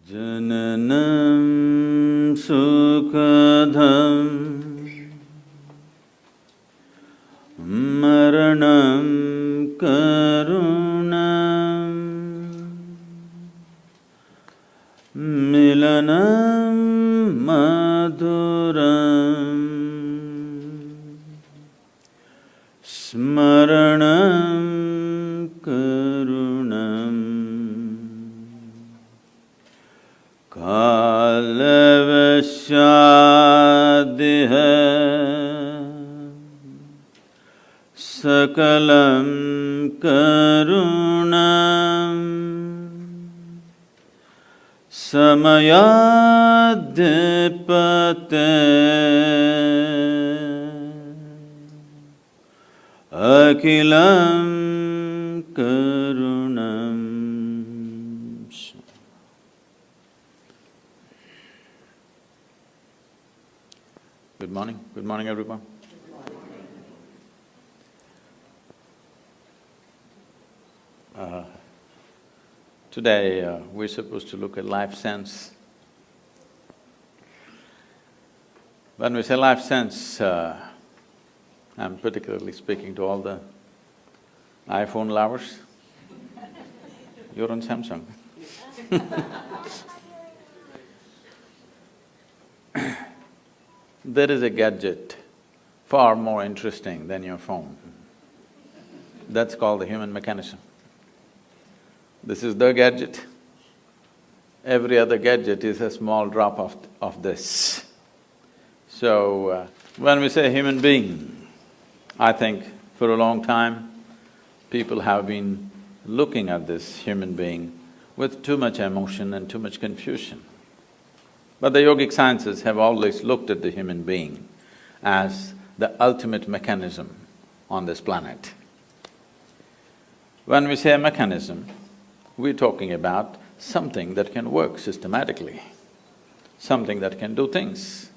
Jananam sukadham maranam karunam milanam madhuram smaranam karunam kalavashadiha sakalam karunam samayadipate akilam karunam. Good morning everyone. Today we're supposed to look at life sense. When we say life sense, I'm particularly speaking to all the iPhone lovers. You're on Samsung. There is a gadget far more interesting than your phone. That's called the human mechanism. This is the gadget. Every other gadget is a small drop of this. So, when we say human being, I think for a long time, people have been looking at this human being with too much emotion and too much confusion. But the yogic sciences have always looked at the human being as the ultimate mechanism on this planet. When we say a mechanism, we're talking about something that can work systematically, something that can do things,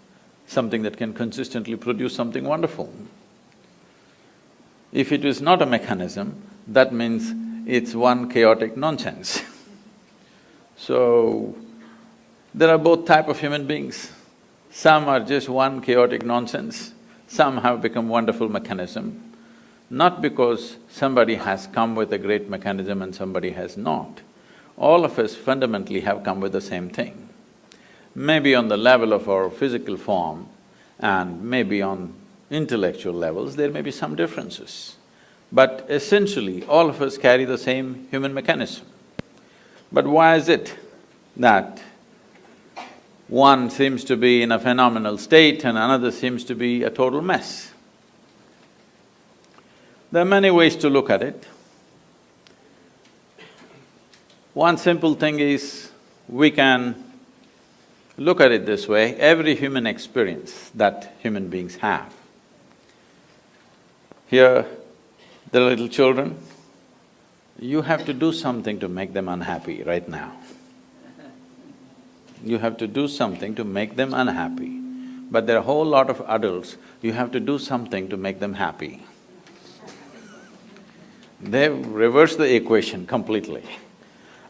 something that can consistently produce something wonderful. If it is not a mechanism, that means it's one chaotic nonsense. So, there are both type of human beings. Some are just one chaotic nonsense, some have become wonderful mechanism, not because somebody has come with a great mechanism and somebody has not. All of us fundamentally have come with the same thing. Maybe on the level of our physical form and maybe on intellectual levels, there may be some differences. But essentially, all of us carry the same human mechanism. But why is it that one seems to be in a phenomenal state and another seems to be a total mess? There are many ways to look at it. One simple thing is, we can look at it this way: every human experience that human beings have. Here, the little children, you have to do something to make them unhappy right now. You have to do something to make them unhappy. But there are a whole lot of adults, you have to do something to make them happy. They've reversed the equation completely.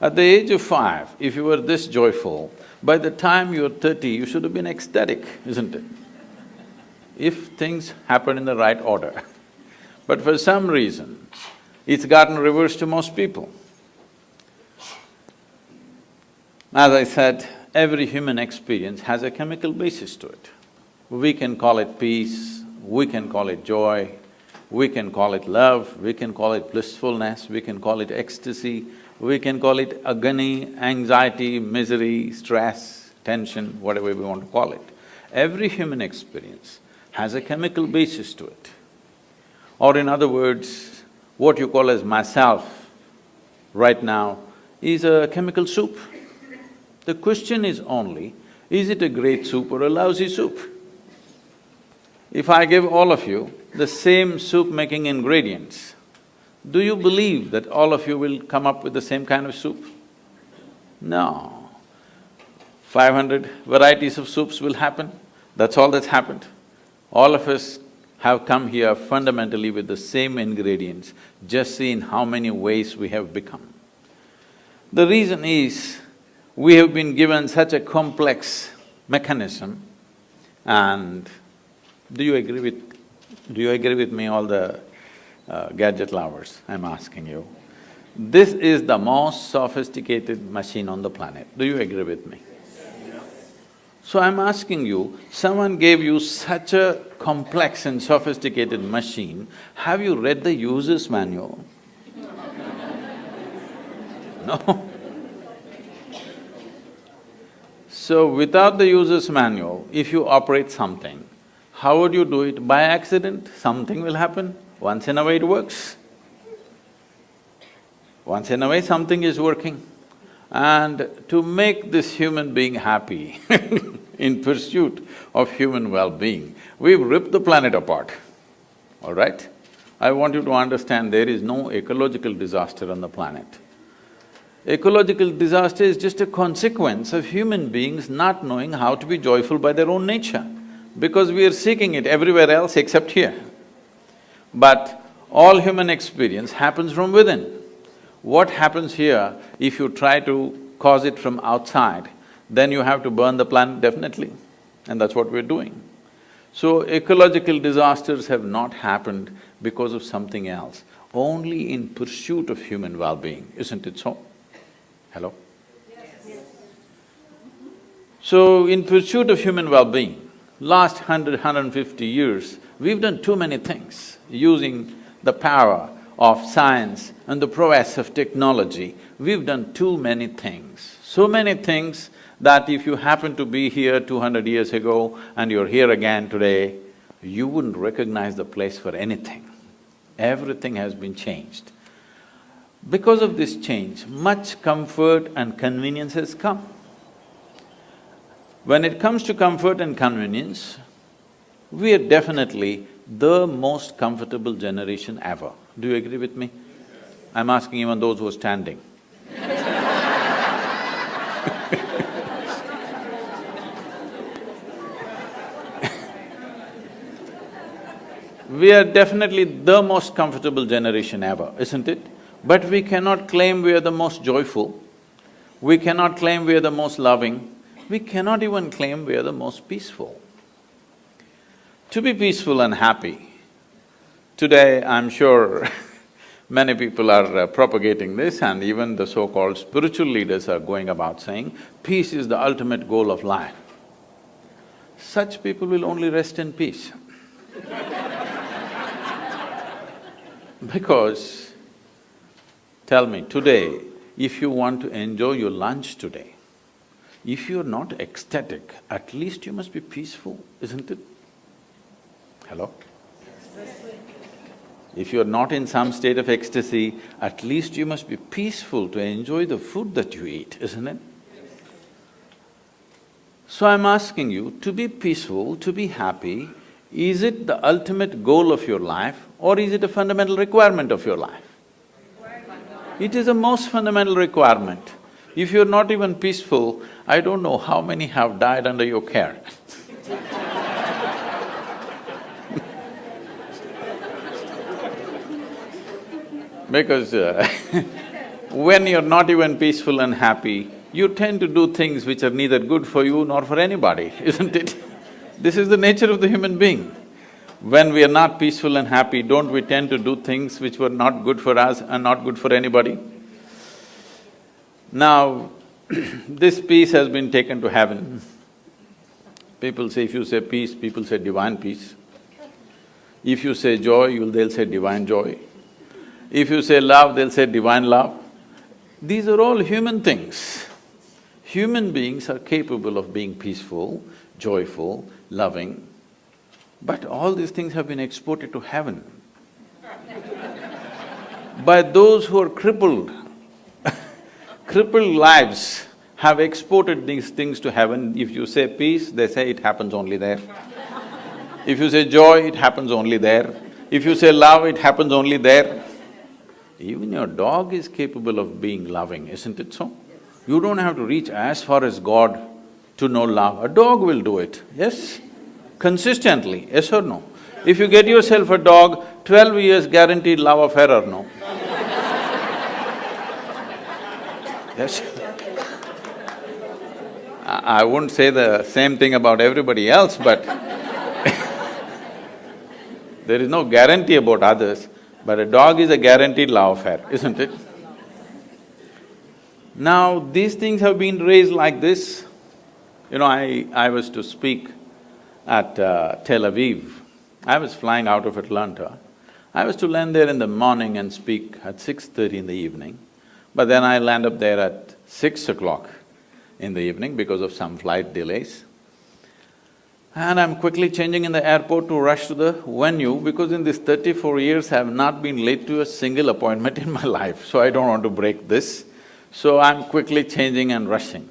At the age of 5, if you were this joyful, by the time you're 30, you should have been ecstatic, isn't it? If things happen in the right order. But for some reason, it's gotten reversed to most people. As I said, every human experience has a chemical basis to it. We can call it peace, we can call it joy, we can call it love, we can call it blissfulness, we can call it ecstasy, we can call it agony, anxiety, misery, stress, tension, whatever we want to call it. Every human experience has a chemical basis to it. Or in other words, what you call as myself right now is a chemical soup. The question is only, is it a great soup or a lousy soup? If I give all of you the same soup-making ingredients, do you believe that all of you will come up with the same kind of soup? No. 500 varieties of soups will happen, that's all that's happened. All of us have come here fundamentally with the same ingredients, just see in how many ways we have become. The reason is, We have been given such a complex mechanism, and do you agree with me, all the gadget lovers? I'm asking you. This is the most sophisticated machine on the planet. Do you agree with me? So I'm asking you, someone gave you such a complex and sophisticated machine, have you read the user's manual? No. So without the user's manual, if you operate something, how would you do it? By accident, something will happen. Once in a way it works. Once in a way something is working. And to make this human being happy in pursuit of human well-being, we've ripped the planet apart, all right? I want you to understand there is no ecological disaster on the planet. Ecological disaster is just a consequence of human beings not knowing how to be joyful by their own nature, because we are seeking it everywhere else except here. But all human experience happens from within. What happens here, if you try to cause it from outside, then you have to burn the planet definitely, and that's what we're doing. So ecological disasters have not happened because of something else, only in pursuit of human well-being, isn't it so? Hello? Yes. So, in pursuit of human well-being, last 150 years, we've done too many things. Using the power of science and the prowess of technology, we've done too many things. So many things that if you happen to be here 200 years ago and you're here again today, you wouldn't recognize the place for anything. Everything has been changed. Because of this change, much comfort and convenience has come. When it comes to comfort and convenience, we are definitely the most comfortable generation ever. Do you agree with me? I'm asking even those who are standing. We are definitely the most comfortable generation ever, isn't it? But we cannot claim we are the most joyful, we cannot claim we are the most loving, we cannot even claim we are the most peaceful. To be peaceful and happy, today I'm sure many people are propagating this, and even the so-called spiritual leaders are going about saying, peace is the ultimate goal of life. Such people will only rest in peace. Because, tell me, today, if you want to enjoy your lunch today, if you're not ecstatic, at least you must be peaceful, isn't it? Hello? If you're not in some state of ecstasy, at least you must be peaceful to enjoy the food that you eat, isn't it? So I'm asking you, to be peaceful, to be happy, is it the ultimate goal of your life or is it a fundamental requirement of your life? It is the most fundamental requirement. If you're not even peaceful, I don't know how many have died under your care. Because when you're not even peaceful and happy, you tend to do things which are neither good for you nor for anybody, isn't it? This is the nature of the human being. When we are not peaceful and happy, don't we tend to do things which were not good for us and not good for anybody? Now, this peace has been taken to heaven. People say, if you say peace, people say divine peace. If you say joy, they'll say divine joy. If you say love, they'll say divine love. These are all human things. Human beings are capable of being peaceful, joyful, loving, but all these things have been exported to heaven by those who are crippled. Crippled lives have exported these things to heaven. If you say peace, they say it happens only there. If you say joy, it happens only there. If you say love, it happens only there. Even your dog is capable of being loving, isn't it so? You don't have to reach as far as God to know love. A dog will do it, yes? Consistently, yes or no? If you get yourself a dog, 12 years guaranteed love affair or no? Yes? I wouldn't say the same thing about everybody else, but there is no guarantee about others, but a dog is a guaranteed love affair, isn't it? Now, these things have been raised like this. You know, I was to speak at Tel Aviv. I was flying out of Atlanta. I was to land there in the morning and speak at 6:30 in the evening, but then I land up there at 6 o'clock in the evening because of some flight delays. And I'm quickly changing in the airport to rush to the venue because in these 34 years I have not been late to a single appointment in my life, so I don't want to break this. So I'm quickly changing and rushing.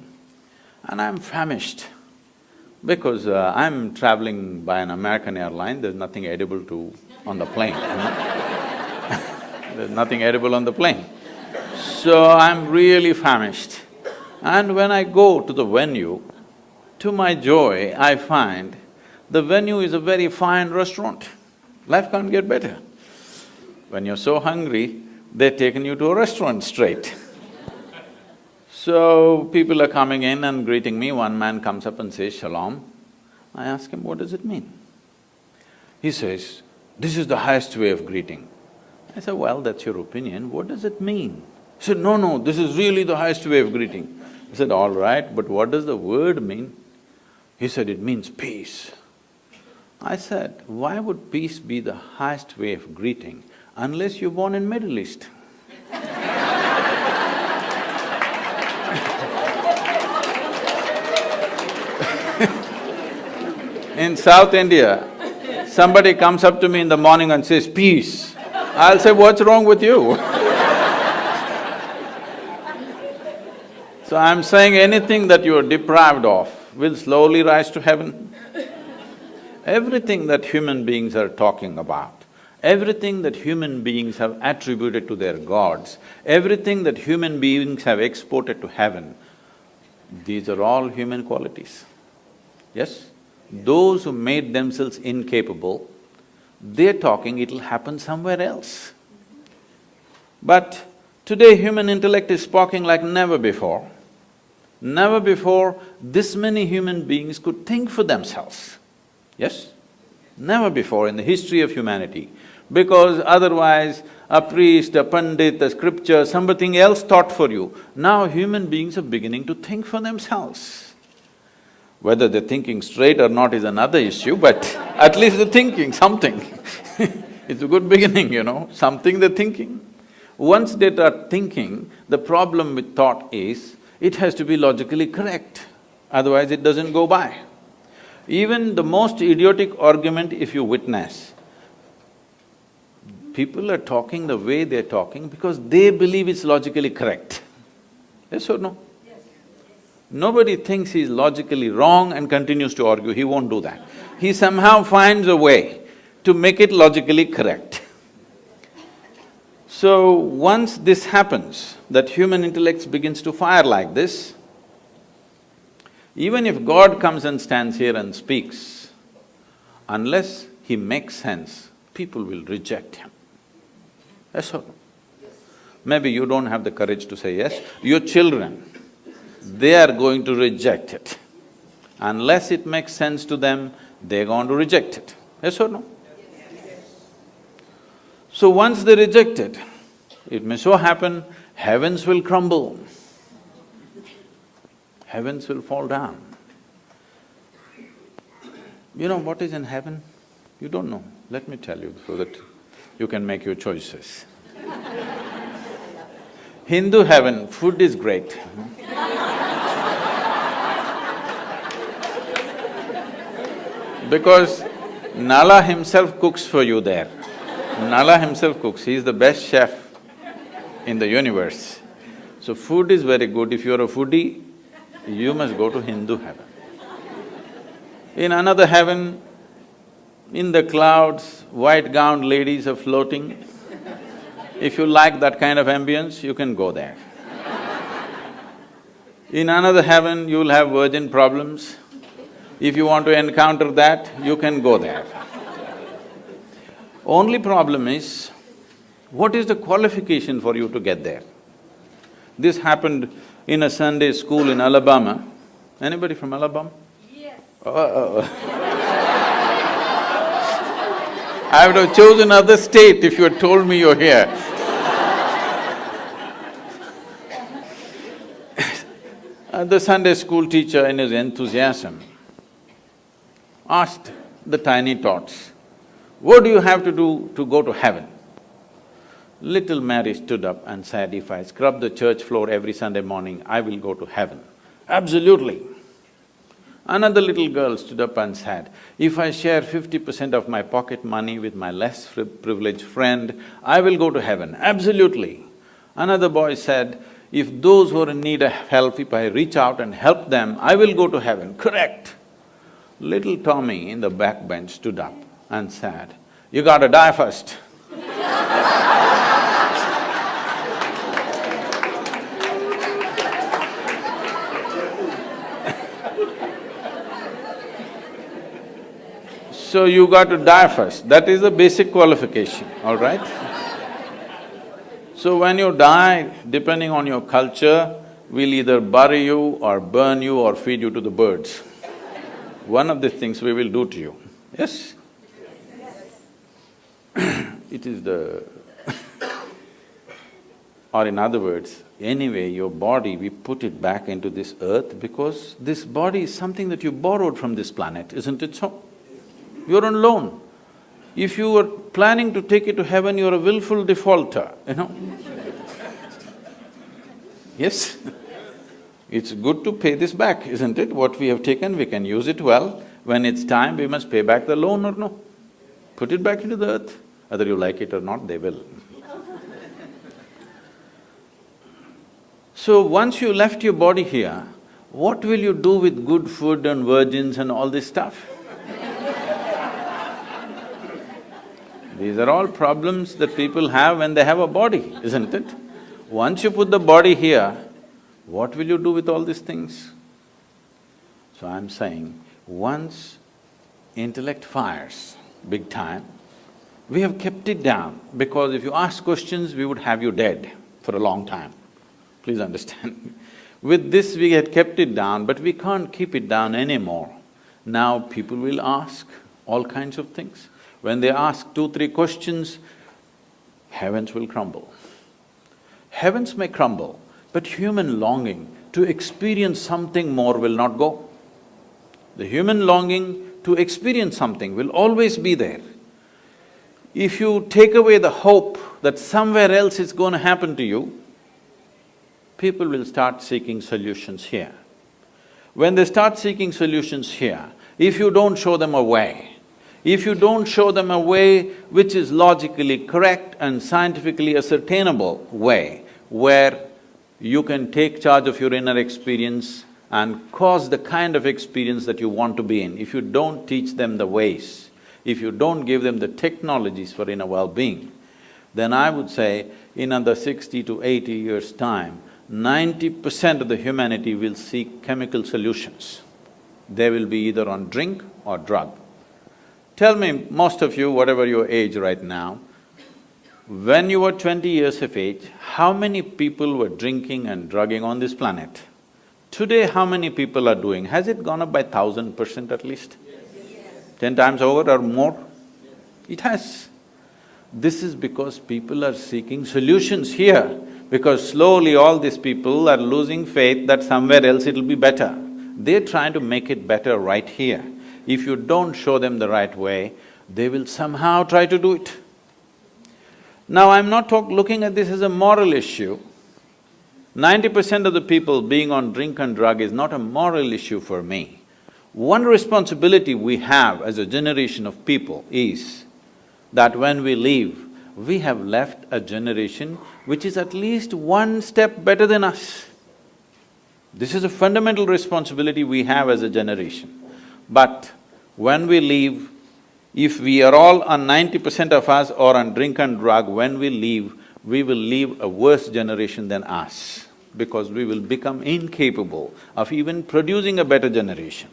And I'm famished because I'm traveling by an American airline, there's nothing edible on the plane, you know? There's nothing edible on the plane. So I'm really famished. And when I go to the venue, to my joy, I find the venue is a very fine restaurant. Life can't get better. When you're so hungry, they've taken you to a restaurant straight. So, people are coming in and greeting me. One man comes up and says, "Shalom." I ask him, "What does it mean?" He says, "This is the highest way of greeting." I said, "Well, that's your opinion, what does it mean?" He said, No, this is really the highest way of greeting." I said, "All right, but what does the word mean?" He said, "It means peace." I said, "Why would peace be the highest way of greeting unless you're born in Middle East?" In South India, somebody comes up to me in the morning and says, "Peace." I'll say, "What's wrong with you?" So I'm saying anything that you are deprived of will slowly rise to heaven. Everything that human beings are talking about, everything that human beings have attributed to their gods, everything that human beings have exported to heaven, these are all human qualities. Yes? Those who made themselves incapable, they're talking it'll happen somewhere else. But today human intellect is sparking like never before. Never before this many human beings could think for themselves. Yes? Never before in the history of humanity. Because otherwise a priest, a pandit, a scripture, something else thought for you. Now human beings are beginning to think for themselves. Whether they're thinking straight or not is another issue, but at least they're thinking something. It's a good beginning, you know, something they're thinking. Once they start thinking, the problem with thought is, it has to be logically correct, otherwise it doesn't go by. Even the most idiotic argument if you witness, people are talking the way they're talking because they believe it's logically correct. Yes or no? Nobody thinks he's logically wrong and continues to argue, he won't do that. He somehow finds a way to make it logically correct. So, once this happens, that human intellect begins to fire like this, even if God comes and stands here and speaks, unless he makes sense, people will reject him. Yes or no? Maybe you don't have the courage to say yes, your children, they are going to reject it. Unless it makes sense to them, they're going to reject it. Yes or no? So once they reject it, it may so happen, heavens will crumble. Heavens will fall down. You know what is in heaven? You don't know. Let me tell you so that you can make your choices. Hindu heaven, food is great. Because Nala himself cooks for you there. Nala himself cooks, he is the best chef in the universe. So food is very good. If you're a foodie, you must go to Hindu heaven. In another heaven, in the clouds, white-gowned ladies are floating. If you like that kind of ambience, you can go there. In another heaven, you'll have virgin problems. If you want to encounter that, you can go there. Only problem is, what is the qualification for you to get there? This happened in a Sunday school in Alabama. Anybody from Alabama? Yes. Oh. I would have chosen another state if you had told me you're here. The Sunday school teacher, in his enthusiasm, asked the tiny tots, "What do you have to do to go to heaven?" Little Mary stood up and said, "If I scrub the church floor every Sunday morning, I will go to heaven." "Absolutely." Another little girl stood up and said, "If I share 50% of my pocket money with my less privileged friend, I will go to heaven." "Absolutely." Another boy said, "If those who are in need of help, if I reach out and help them, I will go to heaven." "Correct." Little Tommy in the back bench stood up and said, "You gotta die first." So you got to die first, that is the basic qualification, all right? So when you die, depending on your culture, we'll either bury you or burn you or feed you to the birds. One of the things we will do to you, yes? It is the or in other words, anyway, your body, we put it back into this earth because this body is something that you borrowed from this planet, isn't it so? You're on loan. If you were planning to take it to heaven, you're a willful defaulter, you know? Yes? It's good to pay this back, isn't it? What we have taken, we can use it well. When it's time, we must pay back the loan or no? Put it back into the earth. Whether you like it or not, they will. So once you left your body here, what will you do with good food and virgins and all this stuff? These are all problems that people have when they have a body, isn't it? Once you put the body here, what will you do with all these things? So I'm saying, once intellect fires big time, we have kept it down because if you ask questions, we would have you dead for a long time. Please understand. With this we had kept it down, but we can't keep it down anymore. Now people will ask all kinds of things. When they ask 2-3 questions, heavens will crumble. Heavens may crumble, but human longing to experience something more will not go. The human longing to experience something will always be there. If you take away the hope that somewhere else it's going to happen to you, people will start seeking solutions here. When they start seeking solutions here, if you don't show them a way, if you don't show them a way which is logically correct and scientifically ascertainable way, where you can take charge of your inner experience and cause the kind of experience that you want to be in, if you don't teach them the ways, if you don't give them the technologies for inner well-being, then I would say in another 60 to 80 years' time, 90% of the humanity will seek chemical solutions. They will be either on drink or drug. Tell me, most of you, whatever your age right now, when you were 20 years of age, how many people were drinking and drugging on this planet? Today, how many people are doing? Has it gone up by 1000% at least? Yes. 10 times over or more? Yes. It has. This is because people are seeking solutions here, because slowly all these people are losing faith that somewhere else it'll be better. They're trying to make it better right here. If you don't show them the right way, they will somehow try to do it. Now, I'm not looking at this as a moral issue. 90% of the people being on drink and drug is not a moral issue for me. One responsibility we have as a generation of people is that when we leave, we have left a generation which is at least one step better than us. This is a fundamental responsibility we have as a generation. But when we leave, if we are all on 90% of us or on drink and drug, when we leave, we will leave a worse generation than us, because we will become incapable of even producing a better generation.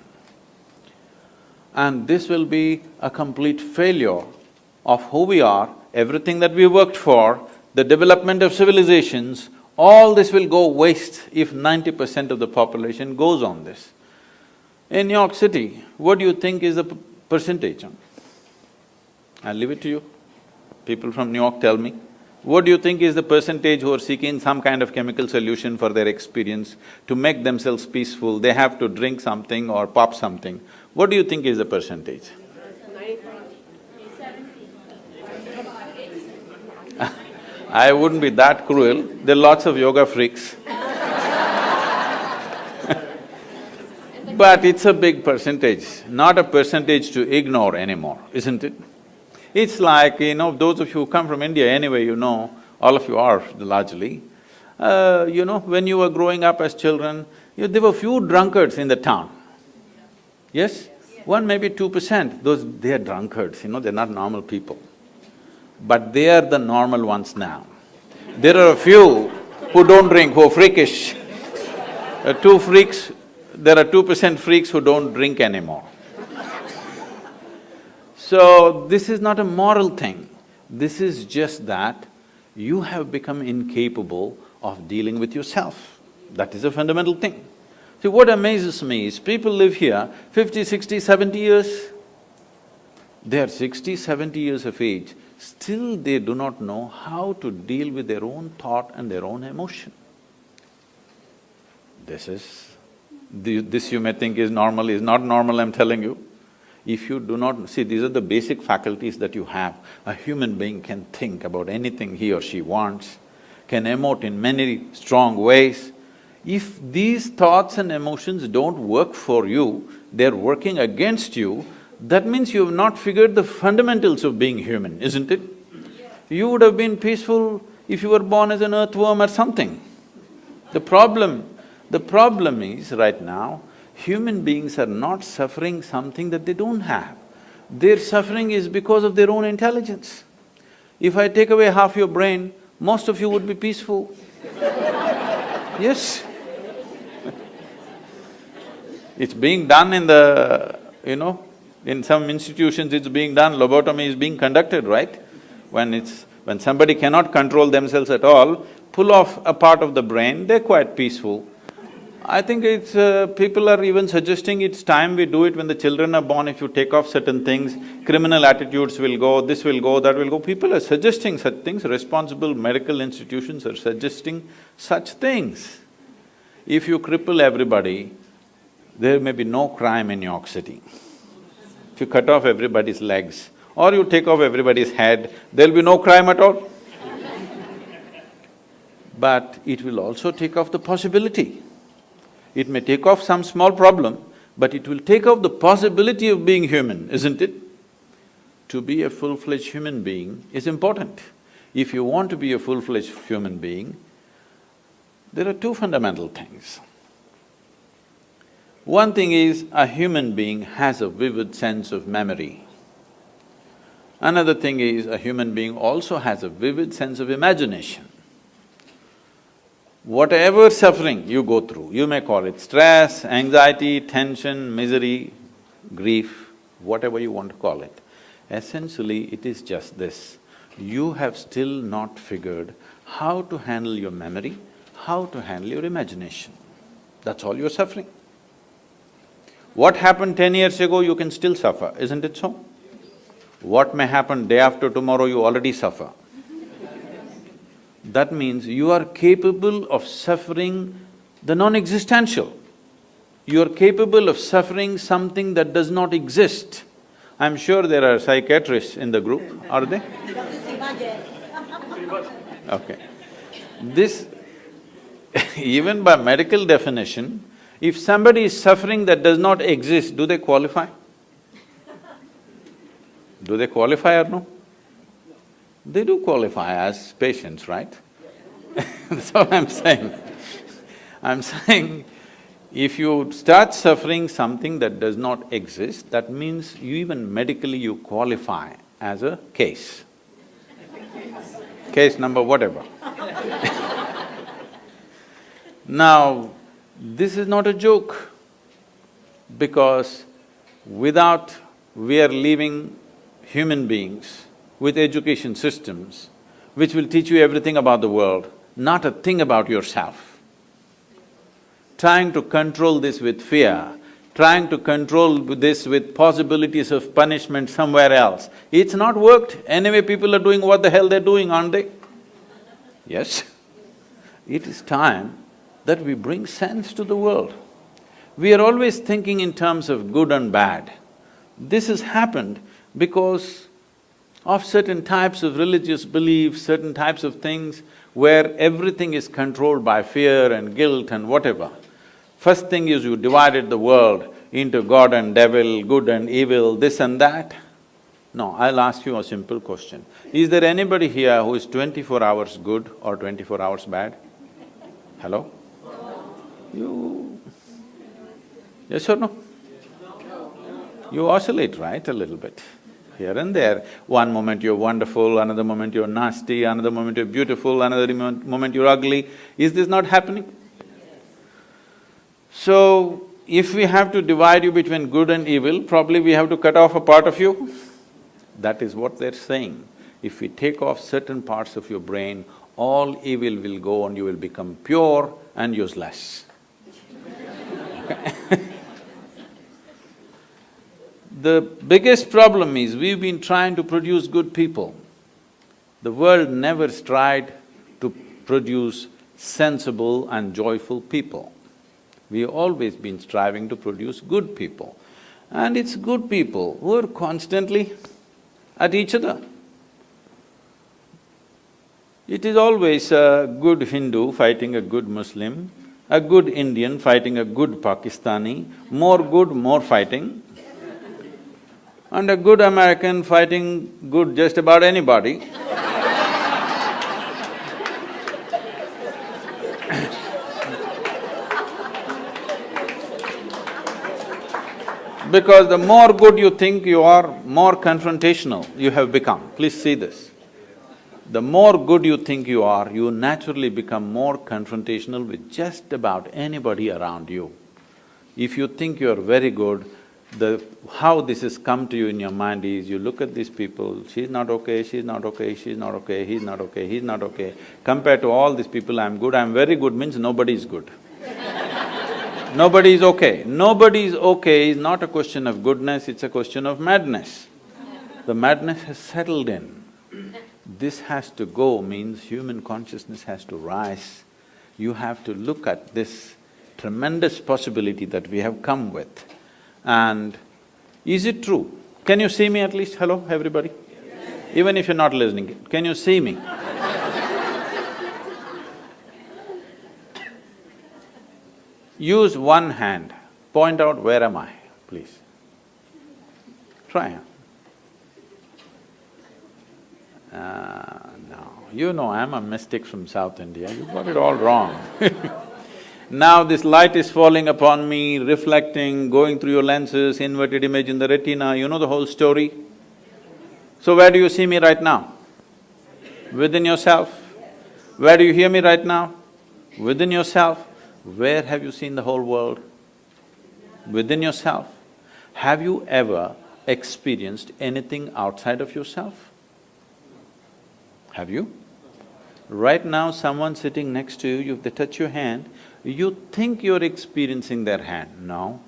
And this will be a complete failure of who we are, everything that we worked for, the development of civilizations, all this will go waste if 90% of the population goes on this. In New York City, what do you think is the percentage? I'll leave it to you. People from New York tell me. What do you think is the percentage who are seeking some kind of chemical solution for their experience to make themselves peaceful? They have to drink something or pop something. What do you think is the percentage? I wouldn't be that cruel. There are lots of yoga freaks. But it's a big percentage, not a percentage to ignore anymore, isn't it? It's like, those of you who come from India anyway, all of you are largely, when you were growing up as children, there were few drunkards in the town. Yes? 1, maybe 2%, they are drunkards, they're not normal people. But they are the normal ones now. There are a few who don't drink, who are freakish. There are 2% freaks who don't drink anymore. So, this is not a moral thing. This is just that you have become incapable of dealing with yourself. That is a fundamental thing. See, what amazes me is people live here 50, 60, 70 years. They are 60, 70 years of age, still they do not know how to deal with their own thought and their own emotion. This you may think is normal, is not normal, I'm telling you. If you do not… See, these are the basic faculties that you have. A human being can think about anything he or she wants, can emote in many strong ways. If these thoughts and emotions don't work for you, they're working against you, that means you have not figured the fundamentals of being human, isn't it? You would have been peaceful if you were born as an earthworm or something. The problem is, right now, human beings are not suffering something that they don't have. Their suffering is because of their own intelligence. If I take away half your brain, most of you would be peaceful. Yes. It's being done in in some institutions it's being done, lobotomy is being conducted, right? When somebody cannot control themselves at all, pull off a part of the brain, they're quite peaceful. I think people are even suggesting it's time we do it when the children are born. If you take off certain things, criminal attitudes will go, this will go, that will go. People are suggesting such things, responsible medical institutions are suggesting such things. If you cripple everybody, there may be no crime in New York City. If you cut off everybody's legs, or you take off everybody's head, there'll be no crime at all. But it will also take off the possibility. It may take off some small problem, but it will take off the possibility of being human, isn't it? To be a full-fledged human being is important. If you want to be a full-fledged human being, there are two fundamental things. One thing is, a human being has a vivid sense of memory. Another thing is, a human being also has a vivid sense of imagination. Whatever suffering you go through, you may call it stress, anxiety, tension, misery, grief, whatever you want to call it, essentially it is just this. You have still not figured how to handle your memory, how to handle your imagination. That's all you're suffering. What happened 10 years ago, you can still suffer, isn't it so? What may happen day after tomorrow, you already suffer. That means you are capable of suffering the non-existential. You are capable of suffering something that does not exist. I'm sure there are psychiatrists in the group, are they? Okay. This even by medical definition, if somebody is suffering that does not exist, do they qualify? Do they qualify or no? They do qualify as patients, right? That's what I'm saying. I'm saying, if you start suffering something that does not exist, that means you even medically you qualify as a case. Case number whatever. Now, this is not a joke, because we are leaving human beings with education systems which will teach you everything about the world, not a thing about yourself. Trying to control this with fear trying to control this with possibilities of punishment somewhere else. It's not worked. Anyway, people are doing what the hell they're doing, aren't they? Yes? It is time that we bring sense to the world. We are always thinking in terms of good and bad. This has happened because of certain types of religious beliefs, certain types of things where everything is controlled by fear and guilt and whatever. First thing is you divided the world into God and devil, good and evil, this and that. No, I'll ask you a simple question. Is there anybody here who is 24 hours good or 24 hours bad? Hello? You… Yes or no? You oscillate, right, a little bit, here and there. One moment you're wonderful, another moment you're nasty, another moment you're beautiful, another moment you're ugly. Is this not happening? So, if we have to divide you between good and evil, probably we have to cut off a part of you. That is what they're saying. If we take off certain parts of your brain, all evil will go and you will become pure and useless. The biggest problem is we've been trying to produce good people. The world never tried to produce sensible and joyful people. We've always been striving to produce good people. And it's good people who are constantly at each other. It is always a good Hindu fighting a good Muslim, a good Indian fighting a good Pakistani, more good, more fighting, and a good American fighting good just about anybody. Because the more good you think you are, more confrontational you have become. Please see this. The more good you think you are, you naturally become more confrontational with just about anybody around you. If you think you're very good, how this has come to you in your mind is, you look at these people, she's not okay, she's not okay, she's not okay, he's not okay, he's not okay. Compared to all these people, I'm good, I'm very good means nobody's good. Nobody is okay. Nobody is okay is not a question of goodness, it's a question of madness. The madness has settled in. This has to go means human consciousness has to rise. You have to look at this tremendous possibility that we have come with. And is it true? Can you see me at least? Hello, everybody? Yes. Even if you're not listening, can you see me? Use one hand, point out where am I, please. Try. No, you know I'm a mystic from South India, you got it all wrong. Now this light is falling upon me, reflecting, going through your lenses, inverted image in the retina, you know the whole story. So where do you see me right now? Within yourself. Where do you hear me right now? Within yourself. Where have you seen the whole world? Within yourself. Have you ever experienced anything outside of yourself? Have you? Right now, someone sitting next to you, if they touch your hand, you think you're experiencing their hand. No.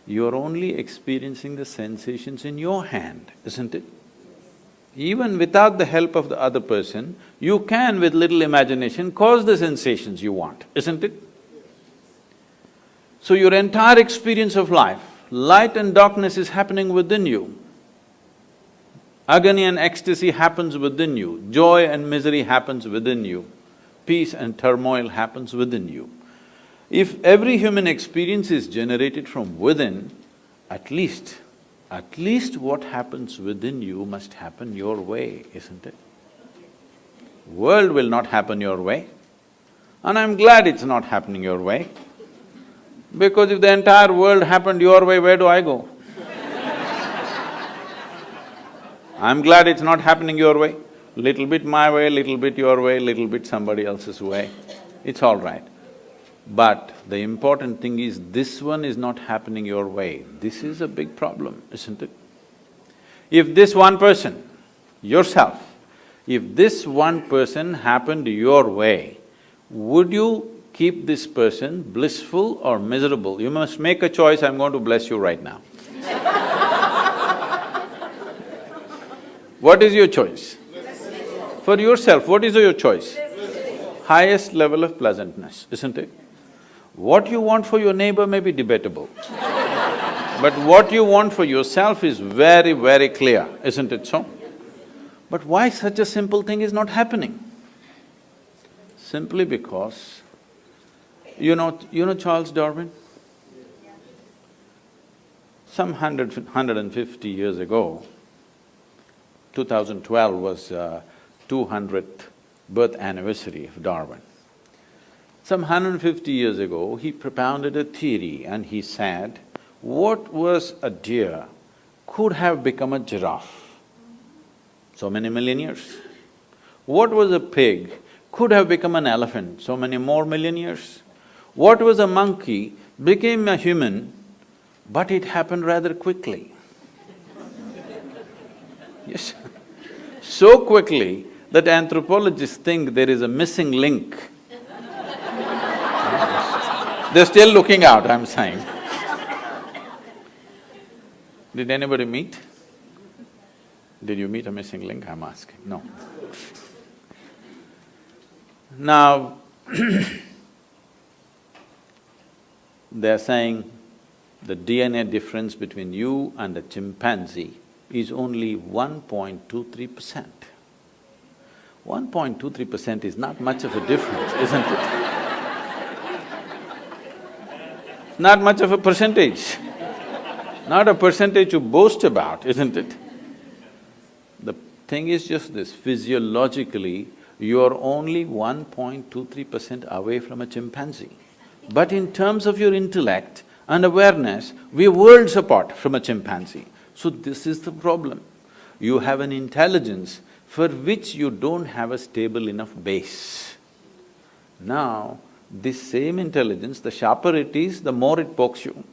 You're only experiencing the sensations in your hand, isn't it? Even without the help of the other person, you can, with little imagination, cause the sensations you want, isn't it? So your entire experience of life, light and darkness is happening within you. Agony and ecstasy happens within you, joy and misery happens within you, peace and turmoil happens within you. If every human experience is generated from within, at least what happens within you must happen your way, isn't it? World will not happen your way, and I'm glad it's not happening your way, because if the entire world happened your way, where do I go? I'm glad it's not happening your way. Little bit my way, little bit your way, little bit somebody else's way, it's all right. But the important thing is, this one is not happening your way. This is a big problem, isn't it? If this one person, yourself, if this one person happened your way, would you keep this person blissful or miserable. You must make a choice, I'm going to bless you right now. What is your choice? For yourself, what is your choice? Highest level of pleasantness, isn't it? What you want for your neighbor may be debatable, but what you want for yourself is very, very clear, isn't it so? But why such a simple thing is not happening? Simply because, you know Charles Darwin? Some 150 years ago, 2012 was 200th birth anniversary of Darwin. Some 150 years ago, he propounded a theory and he said, what was a deer could have become a giraffe, so many million years. What was a pig could have become an elephant, so many more million years. What was a monkey became a human, but it happened rather quickly. Yes, so quickly that anthropologists think there is a missing link. They're still looking out, I'm saying. Did anybody meet? Did you meet a missing link, I'm asking? No. Now, they're saying the DNA difference between you and a chimpanzee is only 1.23%. 1.23% is not much of a difference, isn't it? Not much of a percentage. Not a percentage to boast about, isn't it? The thing is just this, physiologically, you're only 1.23% away from a chimpanzee. But in terms of your intellect and awareness, we're worlds apart from a chimpanzee. So this is the problem. You have an intelligence for which you don't have a stable enough base. Now, this same intelligence, the sharper it is, the more it pokes you.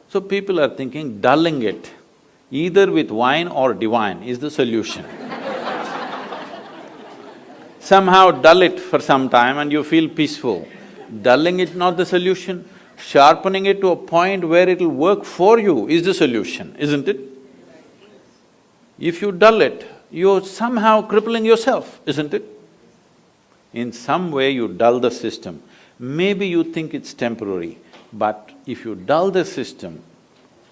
So people are thinking dulling it, either with wine or divine, is the solution. Somehow dull it for some time and you feel peaceful. Dulling it not the solution, sharpening it to a point where it'll work for you is the solution, isn't it? If you dull it, you're somehow crippling yourself, isn't it? In some way you dull the system. Maybe you think it's temporary, but if you dull the system,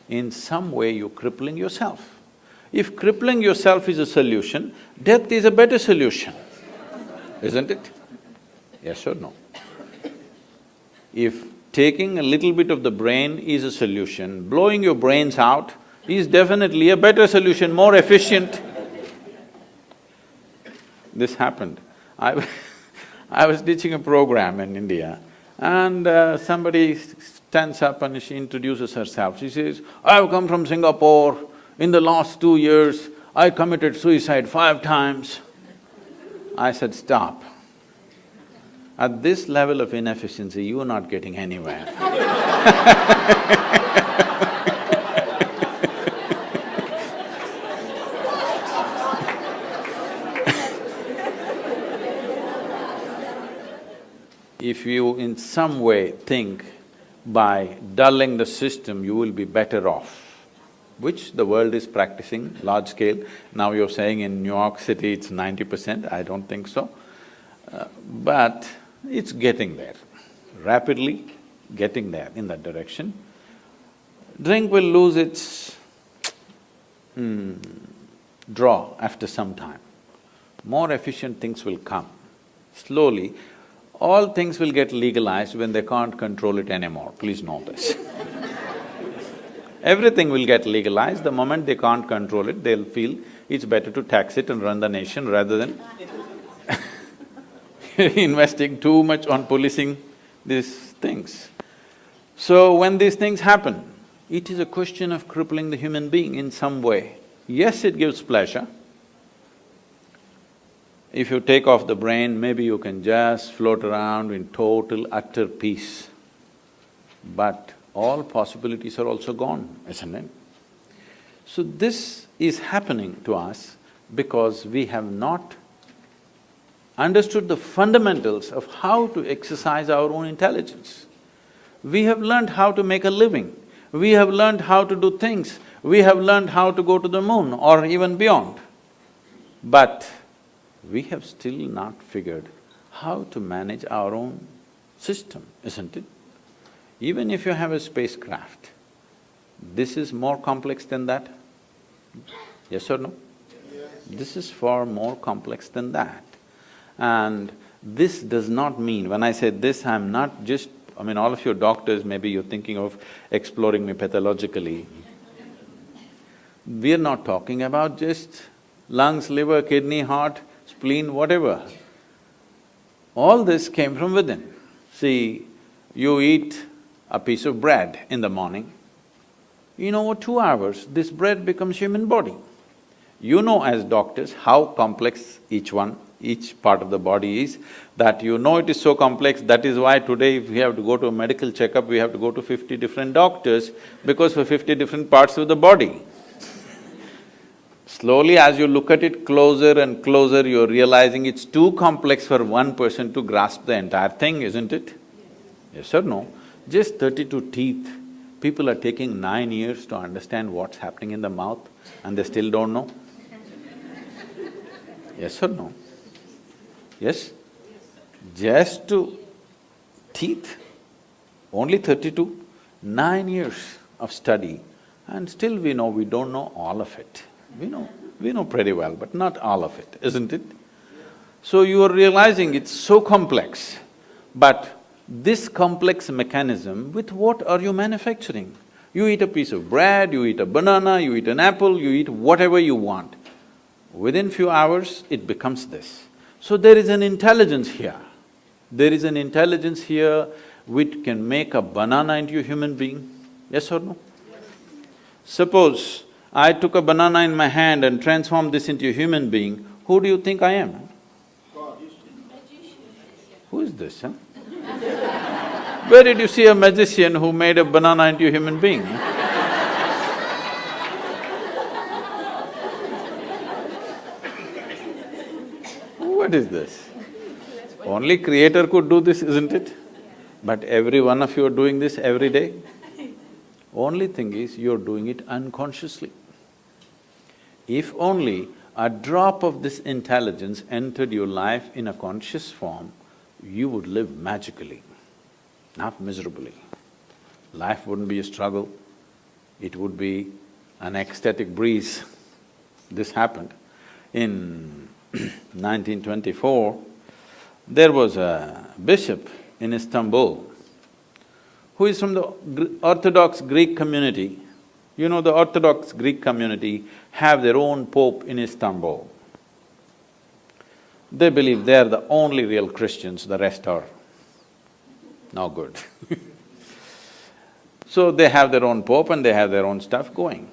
in some way you're crippling yourself. If crippling yourself is a solution, death is a better solution, isn't it? Yes or no? If taking a little bit of the brain is a solution, blowing your brains out is definitely a better solution, more efficient. This happened. I was teaching a program in India and somebody stands up and she introduces herself. She says, I've come from Singapore, in the last 2 years, I committed suicide 5 times. I said, stop. At this level of inefficiency, you are not getting anywhere. If you in some way think by dulling the system you will be better off, which the world is practicing large scale. Now you're saying in New York City it's 90%, I don't think so. But it's getting there, rapidly getting there in that direction. Drink will lose its draw after some time. More efficient things will come. Slowly, all things will get legalized when they can't control it anymore, please know this. Everything will get legalized, the moment they can't control it, they'll feel it's better to tax it and run the nation rather than investing too much on policing these things. So when these things happen, it is a question of crippling the human being in some way. Yes, it gives pleasure. If you take off the brain, maybe you can just float around in total, utter peace. But all possibilities are also gone, isn't it? So this is happening to us because we have not understood the fundamentals of how to exercise our own intelligence. We have learned how to make a living, we have learned how to do things, we have learned how to go to the moon or even beyond. But we have still not figured how to manage our own system, isn't it? Even if you have a spacecraft, this is more complex than that. Yes or no? Yes. This is far more complex than that. And this does not mean, when I say this, I'm not just… I mean, all of you doctors, maybe you're thinking of exploring me pathologically. We're not talking about just lungs, liver, kidney, heart, spleen, whatever. All this came from within. See, you eat a piece of bread in the morning, in over 2 hours, this bread becomes human body. You know as doctors how complex each part of the body is, that you know it is so complex, that is why today if we have to go to a medical checkup, we have to go to 50 different doctors, because for 50 different parts of the body. Slowly as you look at it closer and closer, you're realizing it's too complex for one person to grasp the entire thing, isn't it? Yes or no? Just 32 teeth, people are taking 9 years to understand what's happening in the mouth and they still don't know. Yes or no? Yes? Just to teeth, only 32, 9 years of study, and still we don't know all of it. We know pretty well, but not all of it, isn't it? So you are realizing it's so complex, but this complex mechanism, with what are you manufacturing? You eat a piece of bread, you eat a banana, you eat an apple, you eat whatever you want. Within few hours, it becomes this. So there is an intelligence here. There is an intelligence here which can make a banana into a human being, yes or no? Suppose I took a banana in my hand and transformed this into a human being, who do you think I am? Who is this, huh? Where did you see a magician who made a banana into a human being? What is this? Only Creator could do this, isn't it? But every one of you are doing this every day. Only thing is, you're doing it unconsciously. If only a drop of this intelligence entered your life in a conscious form, you would live magically, not miserably. Life wouldn't be a struggle, it would be an ecstatic breeze. This happened. In 1924, there was a bishop in Istanbul who is from the Orthodox Greek community. You know, the Orthodox Greek community have their own pope in Istanbul. They believe they are the only real Christians, the rest are no good. So they have their own pope and they have their own stuff going.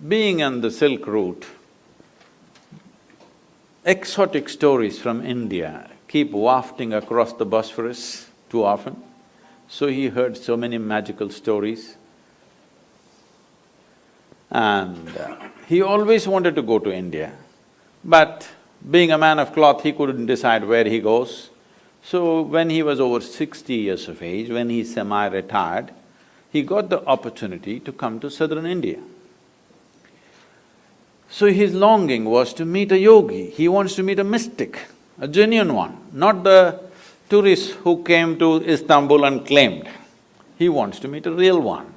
Being on the Silk Route, exotic stories from India keep wafting across the Bosphorus too often. So he heard so many magical stories. And he always wanted to go to India, but being a man of cloth, he couldn't decide where he goes. So when he was over 60 years of age, when he semi-retired, he got the opportunity to come to southern India. So his longing was to meet a yogi, he wants to meet a mystic, a genuine one, not the tourists who came to Istanbul and claimed. He wants to meet a real one.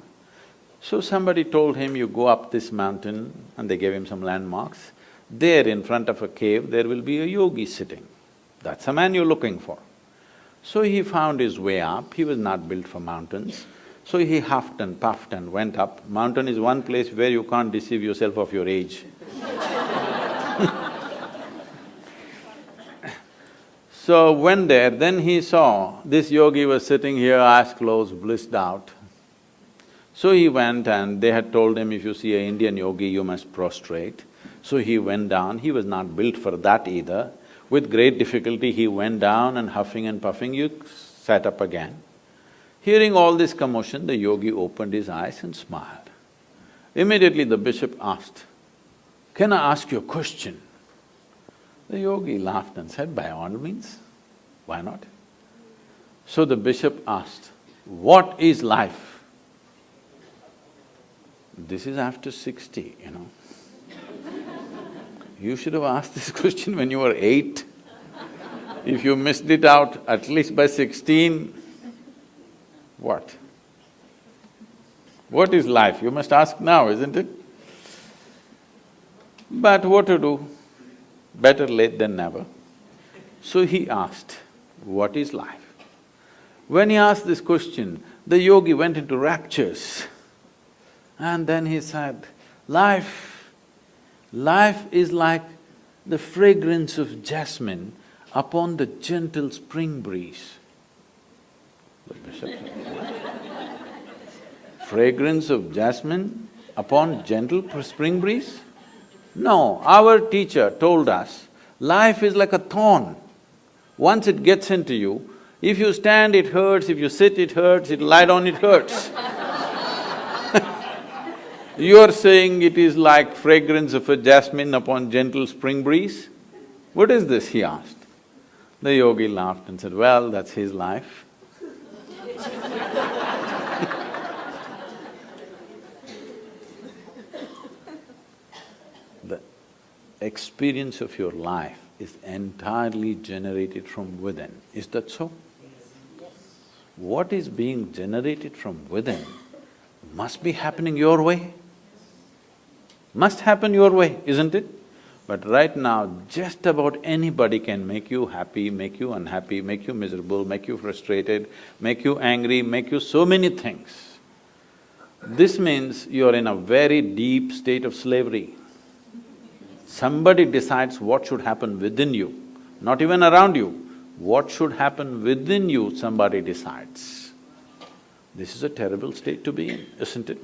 So somebody told him, you go up this mountain, and they gave him some landmarks. There in front of a cave, there will be a yogi sitting. That's the man you're looking for. So he found his way up, he was not built for mountains. So he huffed and puffed and went up. Mountain is one place where you can't deceive yourself of your age. So went there, then he saw this yogi was sitting here, eyes closed, blissed out. So he went and they had told him, if you see an Indian yogi, you must prostrate. So he went down, he was not built for that either. With great difficulty he went down and huffing and puffing, you sat up again. Hearing all this commotion, the yogi opened his eyes and smiled. Immediately the bishop asked, can I ask you a question? The yogi laughed and said, by all means, why not? So the bishop asked, what is life? This is after 60, you know. You should have asked this question when you were 8. If you missed it out at least by 16, what? What is life? You must ask now, isn't it? But what to do? Better late than never. So he asked, what is life? When he asked this question, the yogi went into raptures. And then he said, life is like the fragrance of jasmine upon the gentle spring breeze. The bishop said, fragrance of jasmine upon gentle spring breeze? No, our teacher told us, life is like a thorn. Once it gets into you, if you stand it hurts, if you sit it hurts, if you lie down it hurts. You're saying it is like fragrance of a jasmine upon gentle spring breeze? What is this, he asked. The yogi laughed and said, well, that's his life. The experience of your life is entirely generated from within, is that so? What is being generated from within must be happening your way. Must happen your way, isn't it? But right now, just about anybody can make you happy, make you unhappy, make you miserable, make you frustrated, make you angry, make you so many things. This means you're in a very deep state of slavery. Somebody decides what should happen within you, not even around you. What should happen within you, somebody decides. This is a terrible state to be in, isn't it?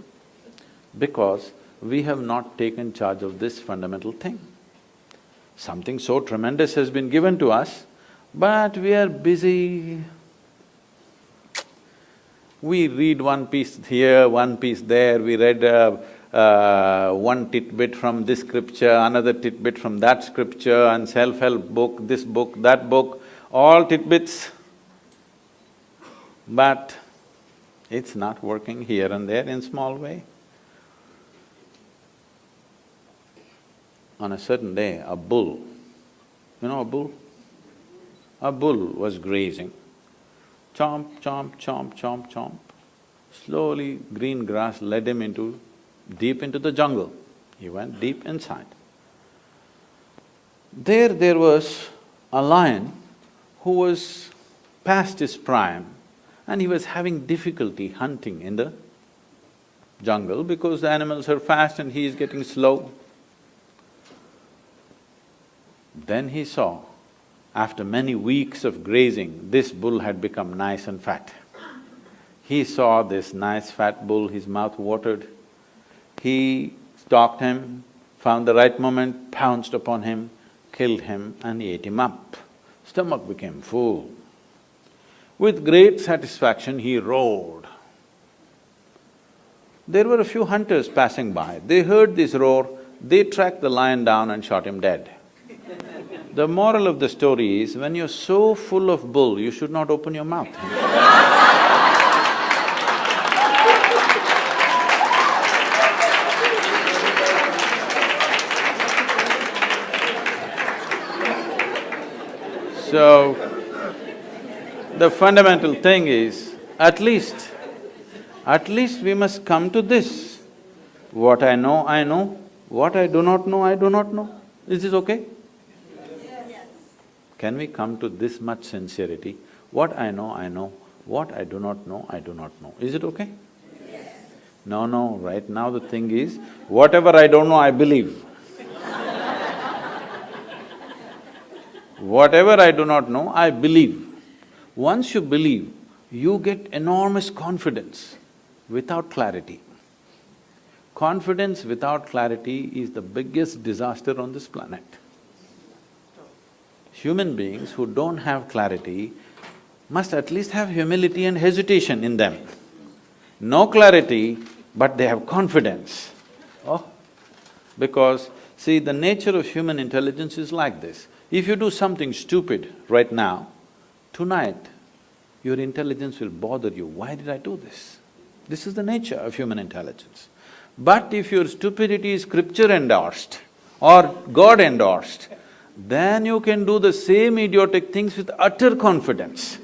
Because we have not taken charge of this fundamental thing. Something so tremendous has been given to us, but we are busy. We read one piece here, one piece there, we read one tidbit from this scripture, another tidbit from that scripture, and self-help book, this book, that book, all tidbits. But it's not working here and there in small way. On a certain day, a bull, you know a bull? A bull was grazing. Chomp, chomp, chomp, chomp, chomp. Slowly, green grass led him deep into the jungle. He went deep inside. There was a lion who was past his prime and he was having difficulty hunting in the jungle because the animals are fast and he is getting slow. Then he saw, after many weeks of grazing, this bull had become nice and fat. He saw this nice fat bull, his mouth watered. He stalked him, found the right moment, pounced upon him, killed him and ate him up. Stomach became full. With great satisfaction, he roared. There were a few hunters passing by. They heard this roar, they tracked the lion down and shot him dead. The moral of the story is, when you're so full of bull, you should not open your mouth. So, the fundamental thing is, at least we must come to this. What I know, what I do not know, I do not know. Is this okay? Can we come to this much sincerity? What I know, what I do not know, I do not know. Is it okay? Yes. No, right now the thing is, whatever I don't know, I believe. Whatever I do not know, I believe. Once you believe, you get enormous confidence without clarity. Confidence without clarity is the biggest disaster on this planet. Human beings who don't have clarity must at least have humility and hesitation in them. No clarity, but they have confidence. Oh, because see, the nature of human intelligence is like this. If you do something stupid right now, tonight, your intelligence will bother you, why did I do this? This is the nature of human intelligence. But if your stupidity is scripture endorsed or God endorsed, then you can do the same idiotic things with utter confidence.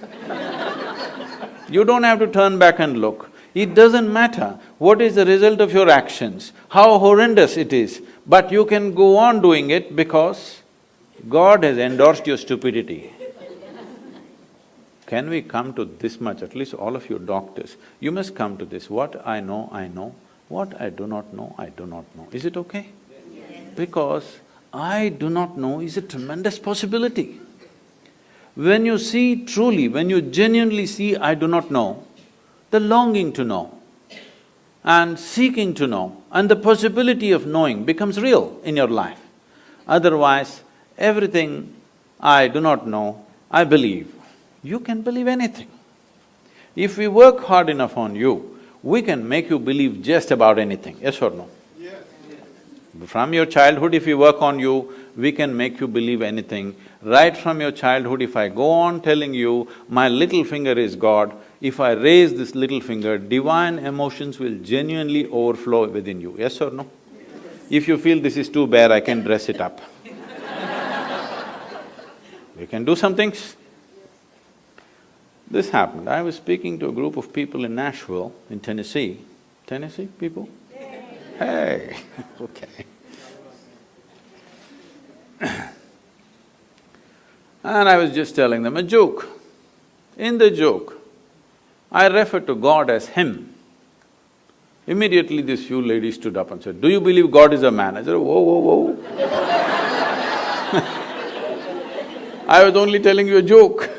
You don't have to turn back and look. It doesn't matter what is the result of your actions, how horrendous it is, but you can go on doing it because God has endorsed your stupidity. Can we come to this much, at least all of you doctors, you must come to this, what I know, I know, what I do not know, I do not know. Is it okay? Yes. Because I do not know is a tremendous possibility. When you see truly, when you genuinely see I do not know, the longing to know and seeking to know and the possibility of knowing becomes real in your life. Otherwise, everything I do not know, I believe. You can believe anything. If we work hard enough on you, we can make you believe just about anything, yes or no? Yes. From your childhood, if we work on you, we can make you believe anything. Right from your childhood, if I go on telling you, my little finger is God, if I raise this little finger, divine emotions will genuinely overflow within you, yes or no? Yes. If you feel this is too bare, I can dress it up. We can do some things. This happened, I was speaking to a group of people in Nashville, in Tennessee. Tennessee people? Hey, okay. And I was just telling them a joke. In the joke, I referred to God as Him. Immediately these few ladies stood up and said, "Do you believe God is a man?" I said, "Whoa, whoa, whoa." I was only telling you a joke.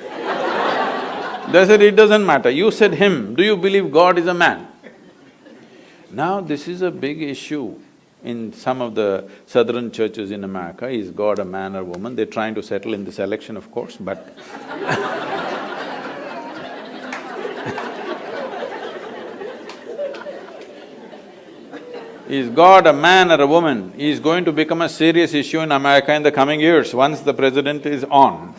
They said, "It doesn't matter, you said Him, do you believe God is a man?" Now this is a big issue in some of the southern churches in America, is God a man or woman? They're trying to settle in this election, of course, but is God a man or a woman is going to become a serious issue in America in the coming years, once the president is on.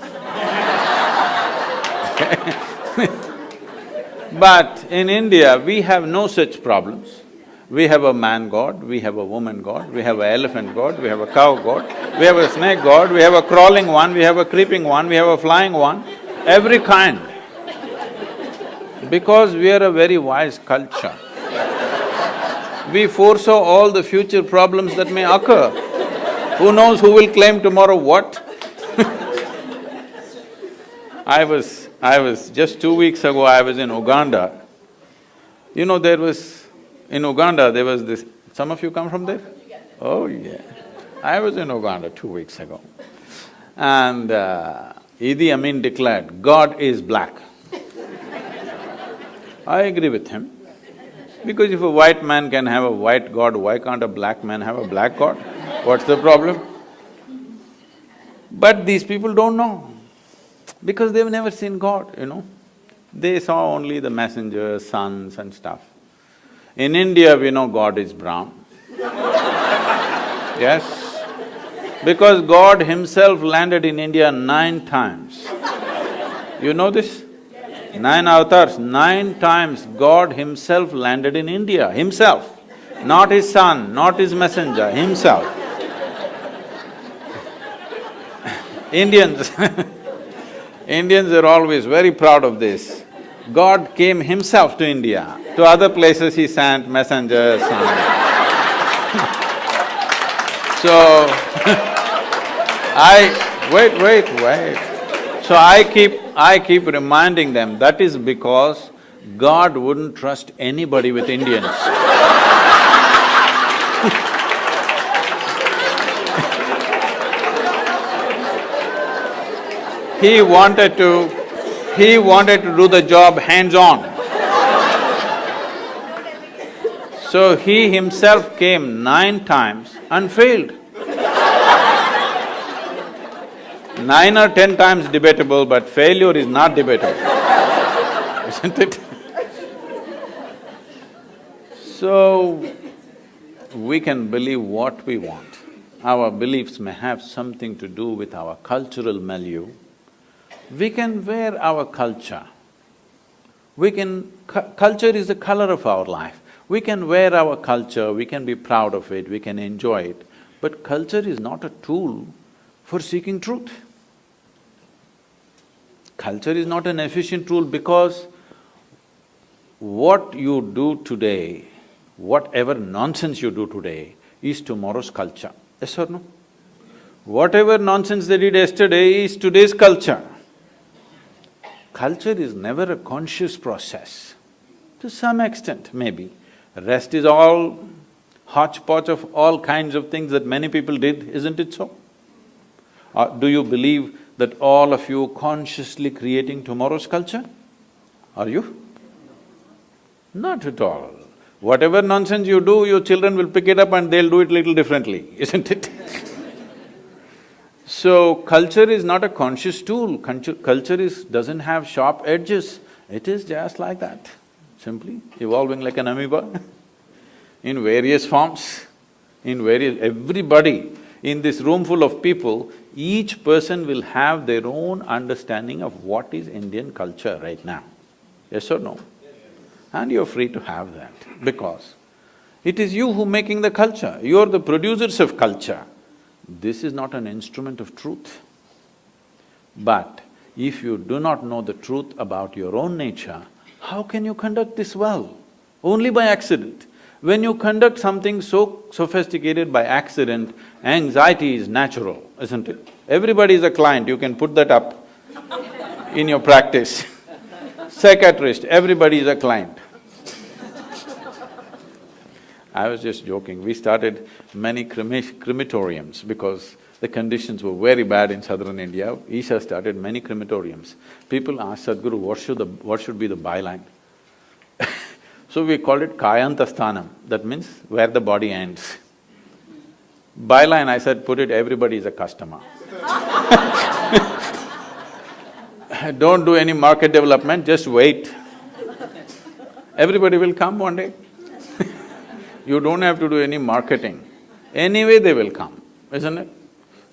But in India, we have no such problems. We have a man god, we have a woman god, we have an elephant god, we have a cow god, we have a snake god, we have a crawling one, we have a creeping one, we have a flying one, every kind. Because we are a very wise culture, we foresaw all the future problems that may occur. Who knows who will claim tomorrow what? I was just 2 weeks ago, I was in Uganda. You know, in Uganda, there was this… Some of you come from there? Oh, yeah. I was in Uganda 2 weeks ago. And Idi Amin declared, "God is black." I agree with him. Because if a white man can have a white god, why can't a black man have a black god? What's the problem? But these people don't know, because they've never seen God, you know. They saw only the messengers, sons and stuff. In India, we know God is brown. Yes, because God Himself landed in India 9 times. You know this? 9 avatars, 9 times God Himself landed in India, Himself. Not His son, not His messenger, Himself. Indians Indians are always very proud of this. God came Himself to India. To other places He sent messengers, sons. So, wait. So I keep reminding them, that is because God wouldn't trust anybody with Indians. He wanted to do the job hands-on. So He Himself came 9 times and failed. 9 or 10 times debatable, but failure is not debatable, isn't it? So, we can believe what we want. our beliefs may have something to do with our cultural milieu, we can wear our culture. Culture is the color of our life. We can wear our culture, we can be proud of it, we can enjoy it, but culture is not a tool for seeking truth. Culture is not an efficient tool because what you do today, whatever nonsense you do today, is tomorrow's culture. Yes or no? Whatever nonsense they did yesterday is today's culture. Culture is never a conscious process. To some extent, maybe. Rest is all hodgepodge of all kinds of things that many people did, isn't it so? Or do you believe that all of you consciously creating tomorrow's culture? Are you? Not at all. Whatever nonsense you do, your children will pick it up and they'll do it little differently, isn't it? So, culture is not a conscious tool, culture doesn't have sharp edges, it is just like that, simply evolving like an amoeba in various forms, everybody in this room full of people, each person will have their own understanding of what is Indian culture right now. Yes or no? And you're free to have that, because it is you who making the culture, you're the producers of culture. This is not an instrument of truth. But if you do not know the truth about your own nature, how can you conduct this well? Only by accident. When you conduct something so sophisticated by accident, anxiety is natural, isn't it? Everybody is a client, you can put that up in your practice. Psychiatrist, everybody is a client. I was just joking, we started many crematoriums because the conditions were very bad in southern India. Isha started many crematoriums. People asked Sadhguru, what should be the byline? So we called it Kayantasthanam, that means where the body ends. Byline, I said, put it, everybody is a customer. Don't do any market development, just wait. Everybody will come one day. You don't have to do any marketing. Anyway, they will come, isn't it?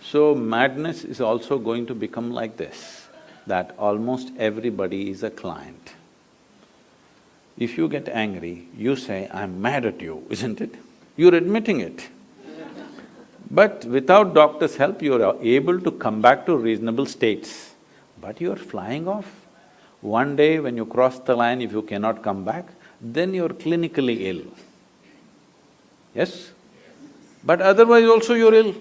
So, madness is also going to become like this, that almost everybody is a client. If you get angry, you say, I'm mad at you, isn't it? You're admitting it. But without doctor's help, you're able to come back to reasonable states. But you're flying off. One day when you cross the line, if you cannot come back, then you're clinically ill. Yes? But otherwise also you're ill.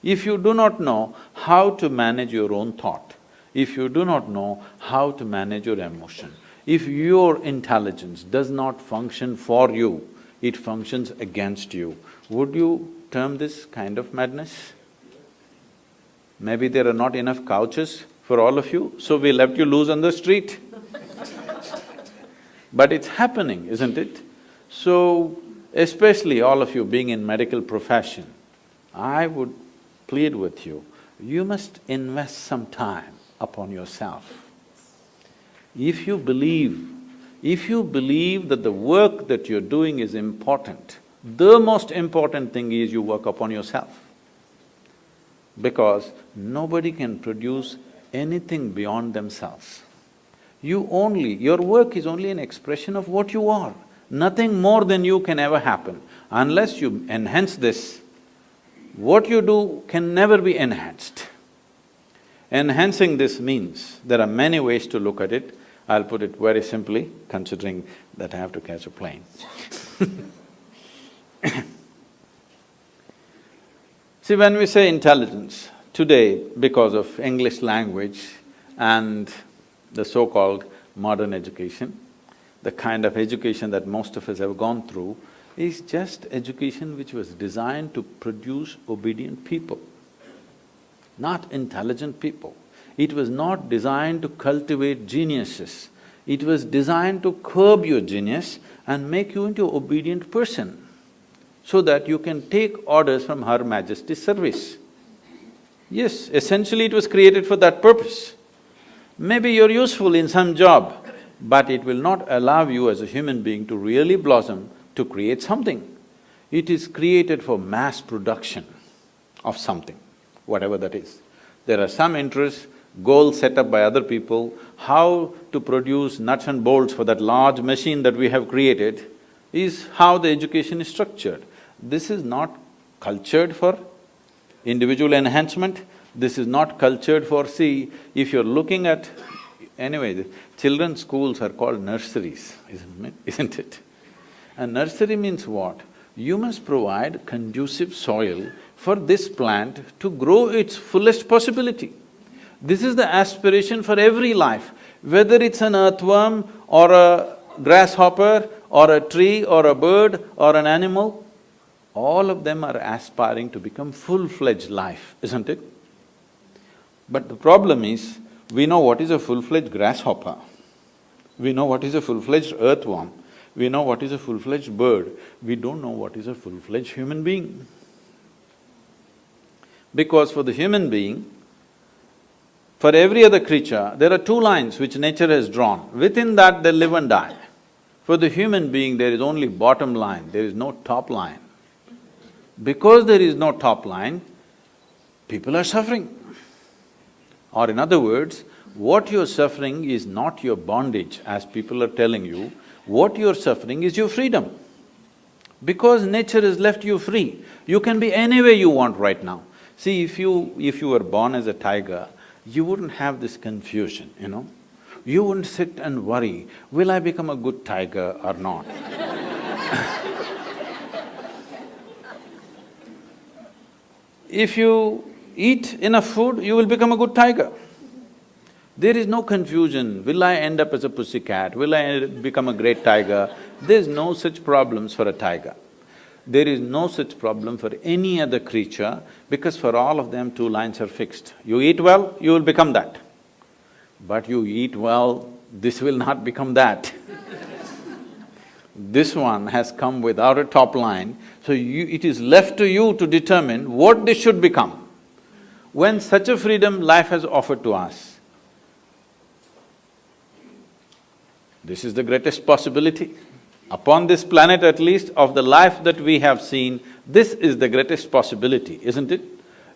If you do not know how to manage your own thought, if you do not know how to manage your emotion, if your intelligence does not function for you, it functions against you, would you term this kind of madness? Maybe there are not enough couches for all of you, so we left you loose on the street. But it's happening, isn't it? So, especially all of you being in medical profession, I would plead with you, you must invest some time upon yourself. If you believe that the work that you're doing is important, the most important thing is you work upon yourself. Because nobody can produce anything beyond themselves. Your work is only an expression of what you are. Nothing more than you can ever happen. Unless you enhance this, what you do can never be enhanced. Enhancing this means, there are many ways to look at it. I'll put it very simply, considering that I have to catch a plane. See, when we say intelligence, today, because of English language and the so-called modern education, the kind of education that most of us have gone through is just education which was designed to produce obedient people, not intelligent people. It was not designed to cultivate geniuses. It was designed to curb your genius and make you into an obedient person, so that you can take orders from Her Majesty's service. Yes, essentially it was created for that purpose. Maybe you're useful in some job, but it will not allow you as a human being to really blossom, to create something. It is created for mass production of something, whatever that is. There are some interests, goals set up by other people, how to produce nuts and bolts for that large machine that we have created is how the education is structured. This is not cultured for individual enhancement, this is not cultured for… See, if you're looking at… Anyway, the children's schools are called nurseries, isn't it? A nursery means what? You must provide conducive soil for this plant to grow its fullest possibility. This is the aspiration for every life, whether it's an earthworm or a grasshopper or a tree or a bird or an animal, all of them are aspiring to become full-fledged life, isn't it? But the problem is, we know what is a full-fledged grasshopper, we know what is a full-fledged earthworm, we know what is a full-fledged bird, we don't know what is a full-fledged human being. Because for the human being, for every other creature, there are two lines which nature has drawn. Within that, they live and die. For the human being, there is only bottom line, there is no top line. Because there is no top line, people are suffering. Or in other words, what you're suffering is not your bondage, as people are telling you, what you're suffering is your freedom. Because nature has left you free, you can be any way you want right now. See, if you were born as a tiger, you wouldn't have this confusion, you know. You wouldn't sit and worry, will I become a good tiger or not? If you eat enough food, you will become a good tiger. There is no confusion, will I end up as a pussycat, will I become a great tiger? There's no such problems for a tiger. There is no such problem for any other creature, because for all of them, two lines are fixed. You eat well, you will become that. But you eat well, this will not become that. This one has come without a top line, so it is left to you to determine what this should become. When such a freedom life has offered to us, this is the greatest possibility. Upon this planet at least, of the life that we have seen, this is the greatest possibility, isn't it?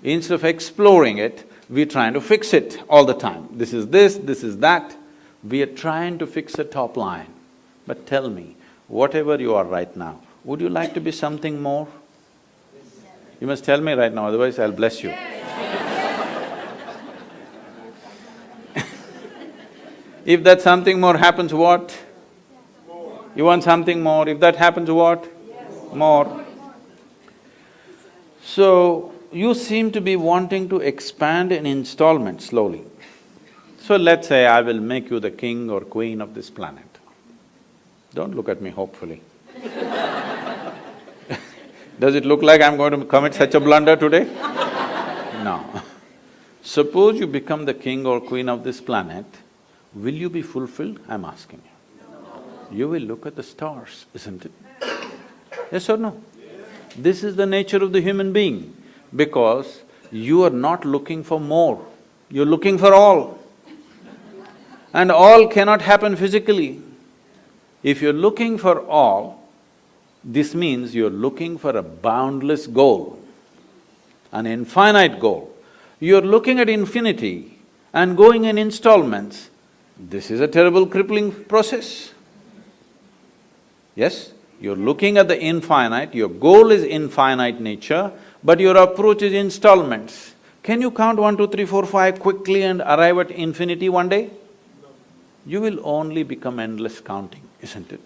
Instead of exploring it, we're trying to fix it all the time. This is that. We are trying to fix a top line. But tell me, whatever you are right now, would you like to be something more? You must tell me right now, otherwise I'll bless you. If that something more happens, what? You want something more, if that happens, what? More. So, you seem to be wanting to expand in installments slowly. So let's say I will make you the king or queen of this planet. Don't look at me hopefully. Does it look like I'm going to commit such a blunder today? No. Suppose you become the king or queen of this planet, will you be fulfilled? I'm asking you. You will look at the stars, isn't it? Yes or no? This is the nature of the human being, because you are not looking for more, you're looking for all. And all cannot happen physically. If you're looking for all, this means you're looking for a boundless goal, an infinite goal. You're looking at infinity and going in installments. This is a terrible crippling process. Yes, you're looking at the infinite, your goal is infinite nature, but your approach is installments. Can you count 1, 2, 3, 4, 5 quickly and arrive at infinity one day? You will only become endless counting, isn't it?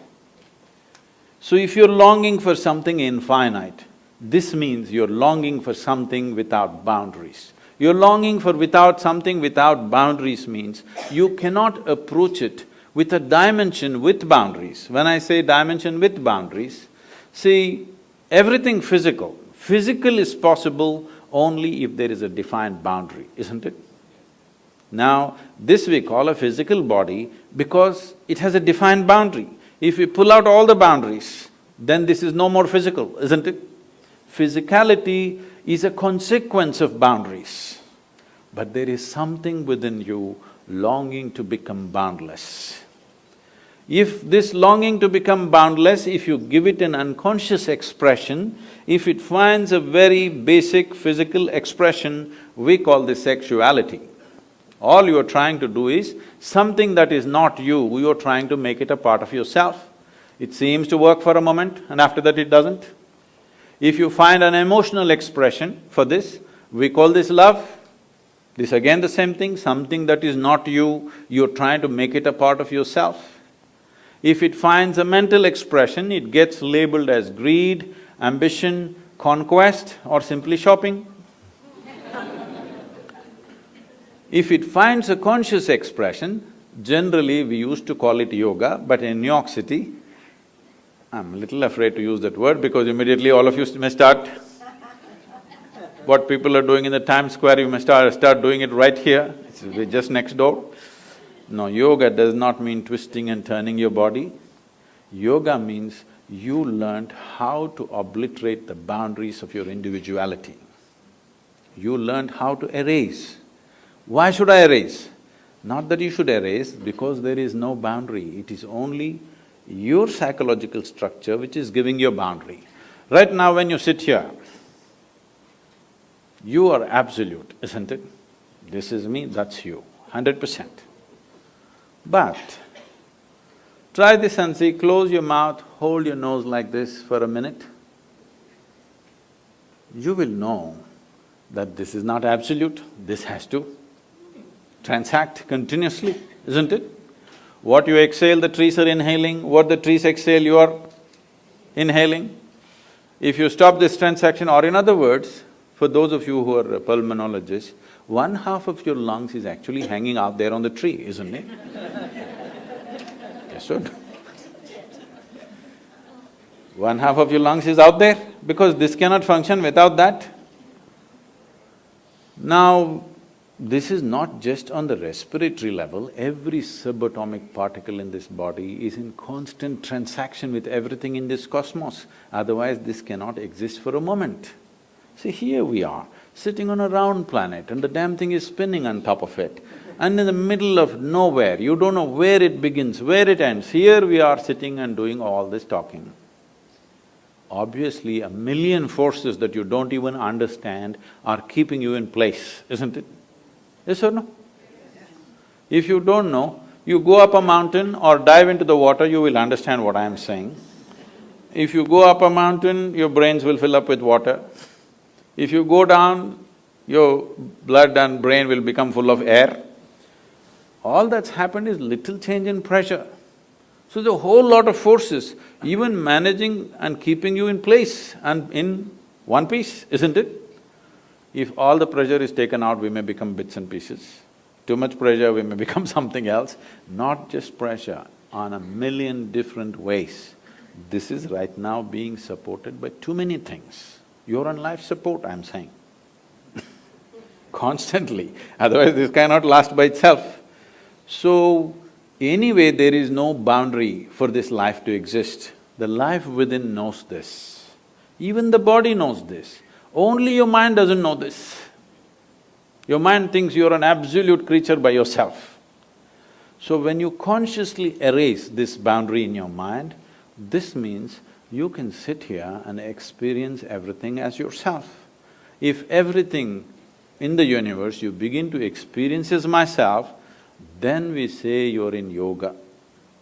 So if you're longing for something infinite, this means you're longing for something without boundaries. You're longing for something without boundaries means you cannot approach it with a dimension with boundaries. When I say dimension with boundaries, see, everything physical is possible only if there is a defined boundary, isn't it? Now, this we call a physical body because it has a defined boundary. If we pull out all the boundaries, then this is no more physical, isn't it? Physicality is a consequence of boundaries, but there is something within you longing to become boundless. If this longing to become boundless, if you give it an unconscious expression, if it finds a very basic physical expression, we call this sexuality. All you're trying to do is something that is not you're trying to make it a part of yourself. It seems to work for a moment and after that it doesn't. If you find an emotional expression for this, we call this love. This again the same thing, something that is not you're trying to make it a part of yourself. If it finds a mental expression, it gets labeled as greed, ambition, conquest, or simply shopping. If it finds a conscious expression, generally we used to call it yoga, but in New York City, I'm a little afraid to use that word because immediately all of you may start what people are doing in the Times Square, you may start doing it right here, it's just next door. No, yoga does not mean twisting and turning your body. Yoga means you learned how to obliterate the boundaries of your individuality. You learned how to erase. Why should I erase? Not that you should erase, because there is no boundary, it is only your psychological structure which is giving you a boundary. Right now when you sit here, you are absolute, isn't it? This is me, that's you, 100%. But try this and see, close your mouth, hold your nose like this for a minute. You will know that this is not absolute, this has to transact continuously, isn't it? What you exhale, the trees are inhaling, what the trees exhale, you are inhaling. If you stop this transaction, or in other words, for those of you who are pulmonologists, one half of your lungs is actually hanging out there on the tree, isn't it? Yes or no? One half of your lungs is out there because this cannot function without that. Now, this is not just on the respiratory level, every subatomic particle in this body is in constant transaction with everything in this cosmos, otherwise this cannot exist for a moment. See, here we are, sitting on a round planet and the damn thing is spinning on top of it. And in the middle of nowhere, you don't know where it begins, where it ends. Here we are sitting and doing all this talking. Obviously, a million forces that you don't even understand are keeping you in place, isn't it? Yes or no? If you don't know, you go up a mountain or dive into the water, you will understand what I am saying. If you go up a mountain, your brains will fill up with water. If you go down, your blood and brain will become full of air. All that's happened is little change in pressure. So the whole lot of forces, even managing and keeping you in place and in one piece, isn't it? If all the pressure is taken out, we may become bits and pieces. Too much pressure, we may become something else. Not just pressure, on a million different ways. This is right now being supported by too many things. You're on life support, I'm saying constantly, otherwise this cannot last by itself. So, anyway, there is no boundary for this life to exist. The life within knows this. Even the body knows this. Only your mind doesn't know this. Your mind thinks you're an absolute creature by yourself. So when you consciously erase this boundary in your mind, this means you can sit here and experience everything as yourself. If everything in the universe you begin to experience as myself, then we say you're in yoga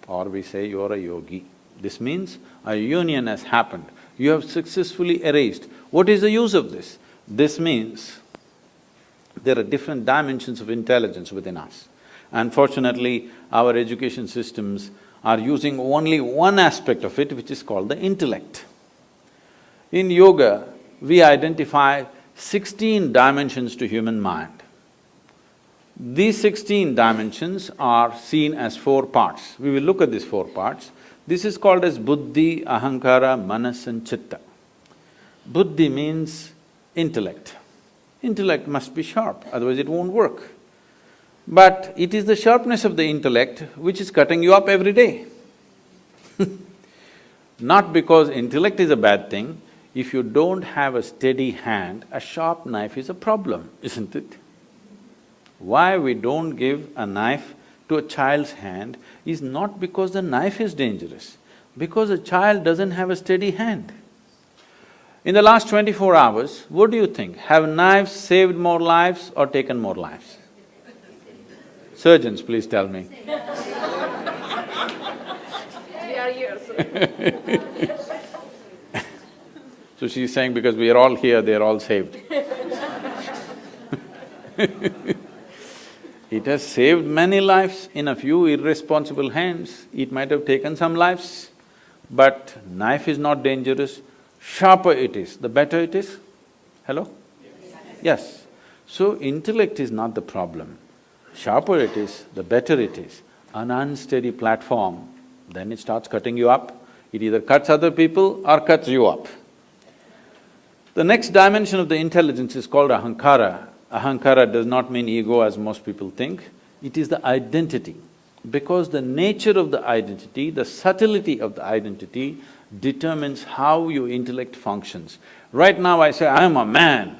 or we say you're a yogi. This means a union has happened, you have successfully erased. What is the use of this? This means there are different dimensions of intelligence within us. Unfortunately, our education systems are using only one aspect of it, which is called the intellect. In yoga, we identify 16 dimensions to human mind. These 16 dimensions are seen as 4 parts. We will look at these 4 parts. This is called as buddhi, ahankara, manas and chitta. Buddhi means intellect. Intellect must be sharp, otherwise it won't work. But it is the sharpness of the intellect which is cutting you up every day. Not because intellect is a bad thing, if you don't have a steady hand, a sharp knife is a problem, isn't it? Why we don't give a knife to a child's hand is not because the knife is dangerous, because a child doesn't have a steady hand. In the last 24 hours, what do you think? Have knives saved more lives or taken more lives? Surgeons, please tell me. We are here, so. So she's saying because we are all here, they are all saved. It has saved many lives in a few irresponsible hands. It might have taken some lives, but knife is not dangerous. Sharper it is, the better it is. Hello? Yes. So intellect is not the problem. Sharper it is, the better it is. An unsteady platform, then it starts cutting you up. It either cuts other people or cuts you up. The next dimension of the intelligence is called ahankara. Ahankara does not mean ego as most people think. It is the identity. Because the nature of the identity, the subtlety of the identity determines how your intellect functions. Right now I say, I am a man.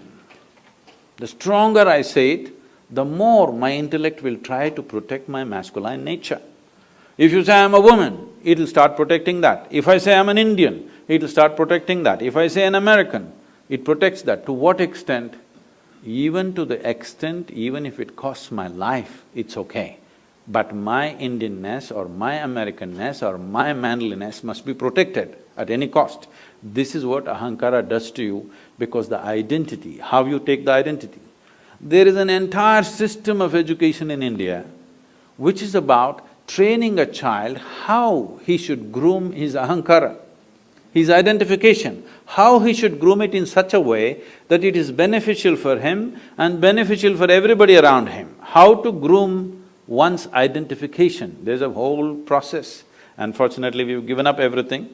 The stronger I say it, the more my intellect will try to protect my masculine nature. If you say I am a woman, it'll start protecting that. If I say I'm an Indian, it'll start protecting that. If I say an American, it protects that. To what extent? Even to the extent, even if it costs my life, it's okay. But my Indianness or my Americanness or my manliness must be protected at any cost. This is what ahankara does to you, because the identity, how you take the identity. There is an entire system of education in India which is about training a child how he should groom his ahankara, his identification, how he should groom it in such a way that it is beneficial for him and beneficial for everybody around him. How to groom one's identification, there's a whole process. Unfortunately, we've given up everything,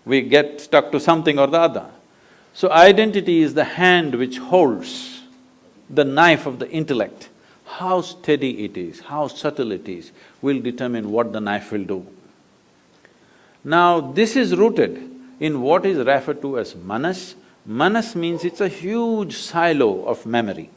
we get stuck to something or the other. So identity is the hand which holds the knife of the intellect. How steady it is, how subtle it is, will determine what the knife will do. Now, this is rooted in what is referred to as manas. Manas means it's a huge silo of memory.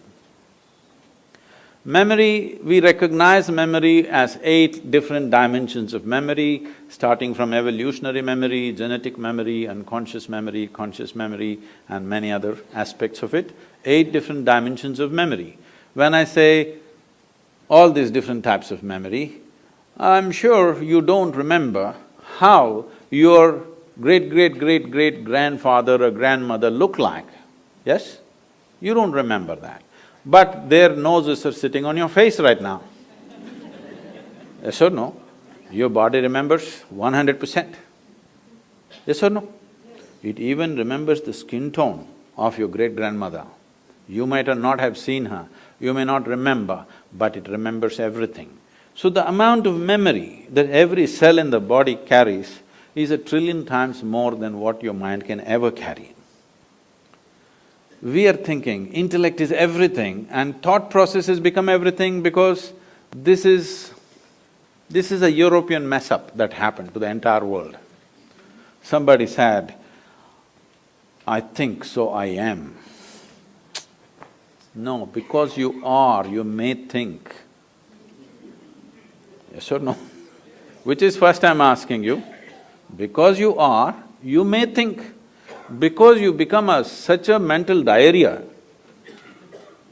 Memory, we recognize memory as 8 different dimensions of memory, starting from evolutionary memory, genetic memory, unconscious memory, conscious memory, and many other aspects of it. 8 different dimensions of memory. When I say all these different types of memory, I'm sure you don't remember how your great-great-great-great-grandfather or grandmother looked like, yes? You don't remember that. But their noses are sitting on your face right now. Yes or no? Your body remembers 100%. Yes or no? It even remembers the skin tone of your great-grandmother. You might not have seen her, you may not remember, but it remembers everything. So the amount of memory that every cell in the body carries is 1,000,000,000,000 times more than what your mind can ever carry. We are thinking intellect is everything and thought processes become everything because this is a European mess-up that happened to the entire world. Somebody said, I think, so I am. No, because you are, you may think. Yes or no? Which is first I'm asking you, because you are, you may think. Because you become such a mental diarrhea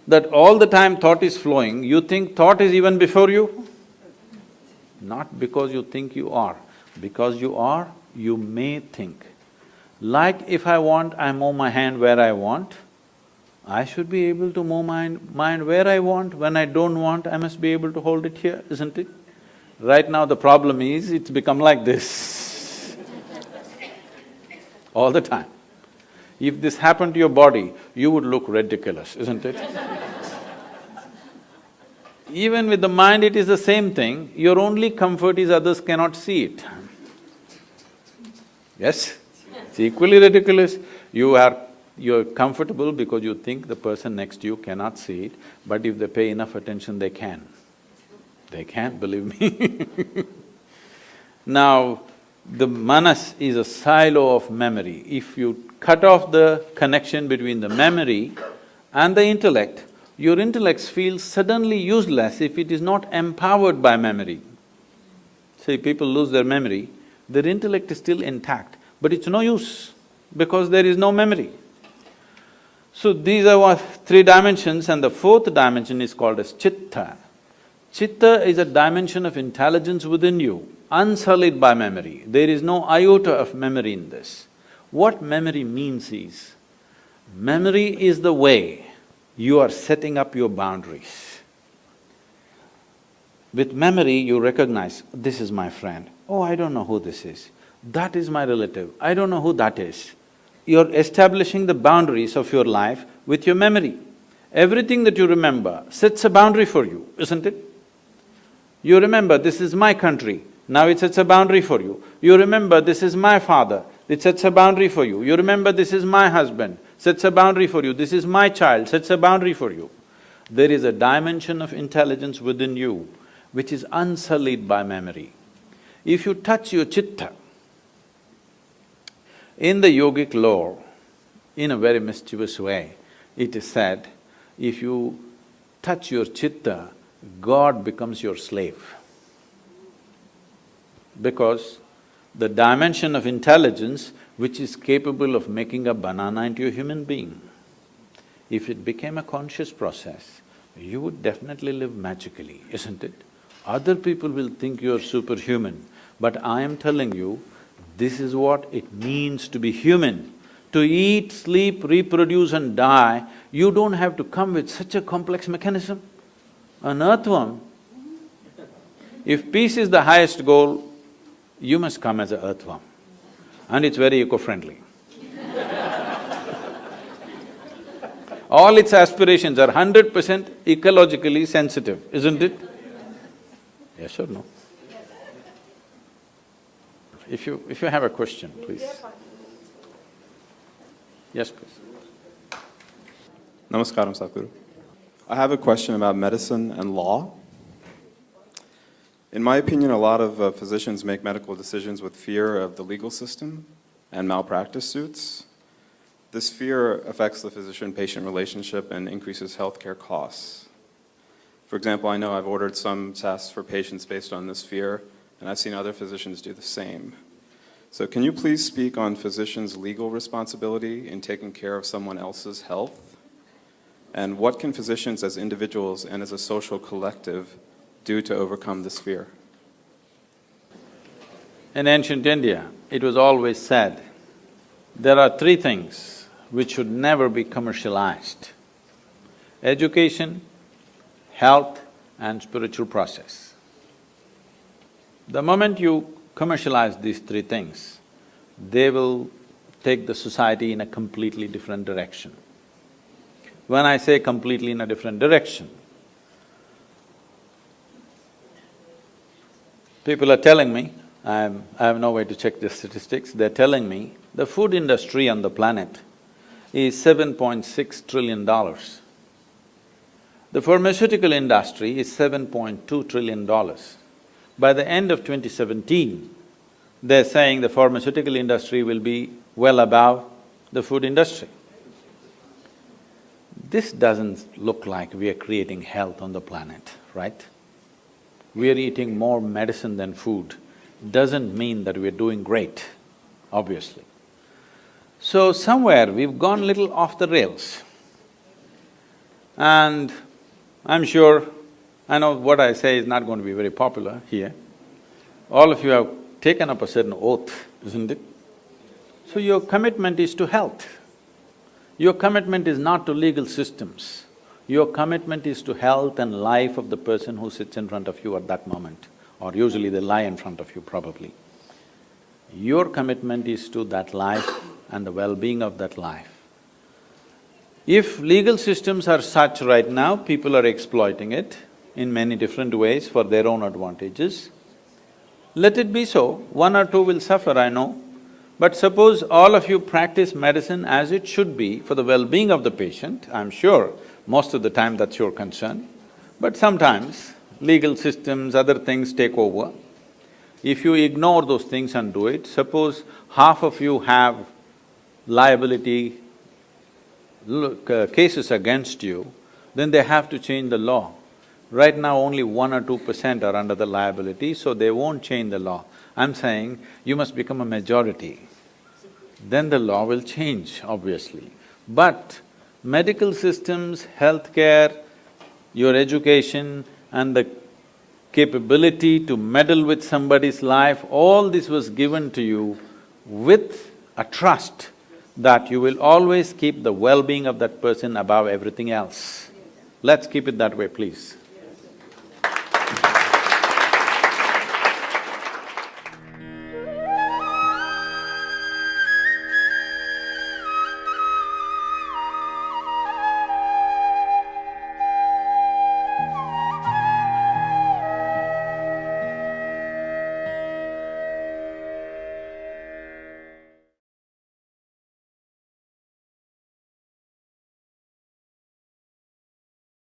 that all the time thought is flowing, you think thought is even before you? Not because you think you are. Because you are, you may think. Like if I want, I move my hand where I want, I should be able to move my mind where I want. When I don't want, I must be able to hold it here, isn't it? Right now the problem is, it's become like this all the time. If this happened to your body, you would look ridiculous, isn't it? Even with the mind it is the same thing, your only comfort is others cannot see it. Yes? It's equally ridiculous. You're comfortable because you think the person next to you cannot see it, but if they pay enough attention, they can. They can, believe me. Now, the manas is a silo of memory. If you cut off the connection between the memory and the intellect, your intellect feels suddenly useless if it is not empowered by memory. See, people lose their memory, their intellect is still intact, but it's no use because there is no memory. So these are what three dimensions, and the fourth dimension is called as chitta. Chitta is a dimension of intelligence within you, unsullied by memory. There is no iota of memory in this. What memory means is, memory is the way you are setting up your boundaries. With memory, you recognize, this is my friend. Oh, I don't know who this is. That is my relative. I don't know who that is. You're establishing the boundaries of your life with your memory. Everything that you remember sets a boundary for you, isn't it? You remember, this is my country, now it sets a boundary for you. You remember, this is my father, it sets a boundary for you. You remember, this is my husband, sets a boundary for you. This is my child, sets a boundary for you. There is a dimension of intelligence within you which is unsullied by memory. If you touch your chitta, in the yogic lore, in a very mischievous way, it is said, if you touch your chitta, God becomes your slave. Because the dimension of intelligence which is capable of making a banana into a human being, if it became a conscious process, you would definitely live magically, isn't it? Other people will think you're superhuman, but I am telling you, this is what it means to be human. To eat, sleep, reproduce and die, you don't have to come with such a complex mechanism. An earthworm, if peace is the highest goal, you must come as an earthworm, and it's very eco-friendly. All its aspirations are 100% ecologically sensitive, isn't it? Yes or no? If you have a question, please. Yes, please. Namaskaram, Sadhguru. I have a question about medicine and law. In my opinion, a lot of physicians make medical decisions with fear of the legal system and malpractice suits. This fear affects the physician-patient relationship and increases healthcare costs. For example, I know I've ordered some tests for patients based on this fear, and I've seen other physicians do the same. So can you please speak on physicians' legal responsibility in taking care of someone else's health? And what can physicians as individuals and as a social collective do to overcome this fear? In ancient India, it was always said, there are three things which should never be commercialized: education, health and spiritual process. The moment you commercialize these three things, they will take the society in a completely different direction. When I say completely in a different direction, people are telling me, I have no way to check the statistics, they're telling me the food industry on the planet is $7.6 trillion. The pharmaceutical industry is $7.2 trillion. By the end of 2017, they're saying the pharmaceutical industry will be well above the food industry. This doesn't look like we are creating health on the planet, right? We are eating more medicine than food. Doesn't mean that we're doing great, obviously. So somewhere we've gone little off the rails. And I'm sure, I know what I say is not going to be very popular here. All of you have taken up a certain oath, isn't it? So your commitment is to health. Your commitment is not to legal systems. Your commitment is to health and life of the person who sits in front of you at that moment, or usually they lie in front of you probably. Your commitment is to that life and the well-being of that life. If legal systems are such right now, people are exploiting it in many different ways for their own advantages. Let it be so, one or two will suffer, I know. But suppose all of you practice medicine as it should be for the well-being of the patient, I'm sure most of the time that's your concern. But sometimes legal systems, other things take over. If you ignore those things and do it, suppose half of you have liability cases against you, then they have to change the law. Right now, only 1 or 2% are under the liability, so they won't change the law. I'm saying you must become a majority, then the law will change, obviously. But medical systems, healthcare, your education and the capability to meddle with somebody's life, all this was given to you with a trust that you will always keep the well-being of that person above everything else. Let's keep it that way, please.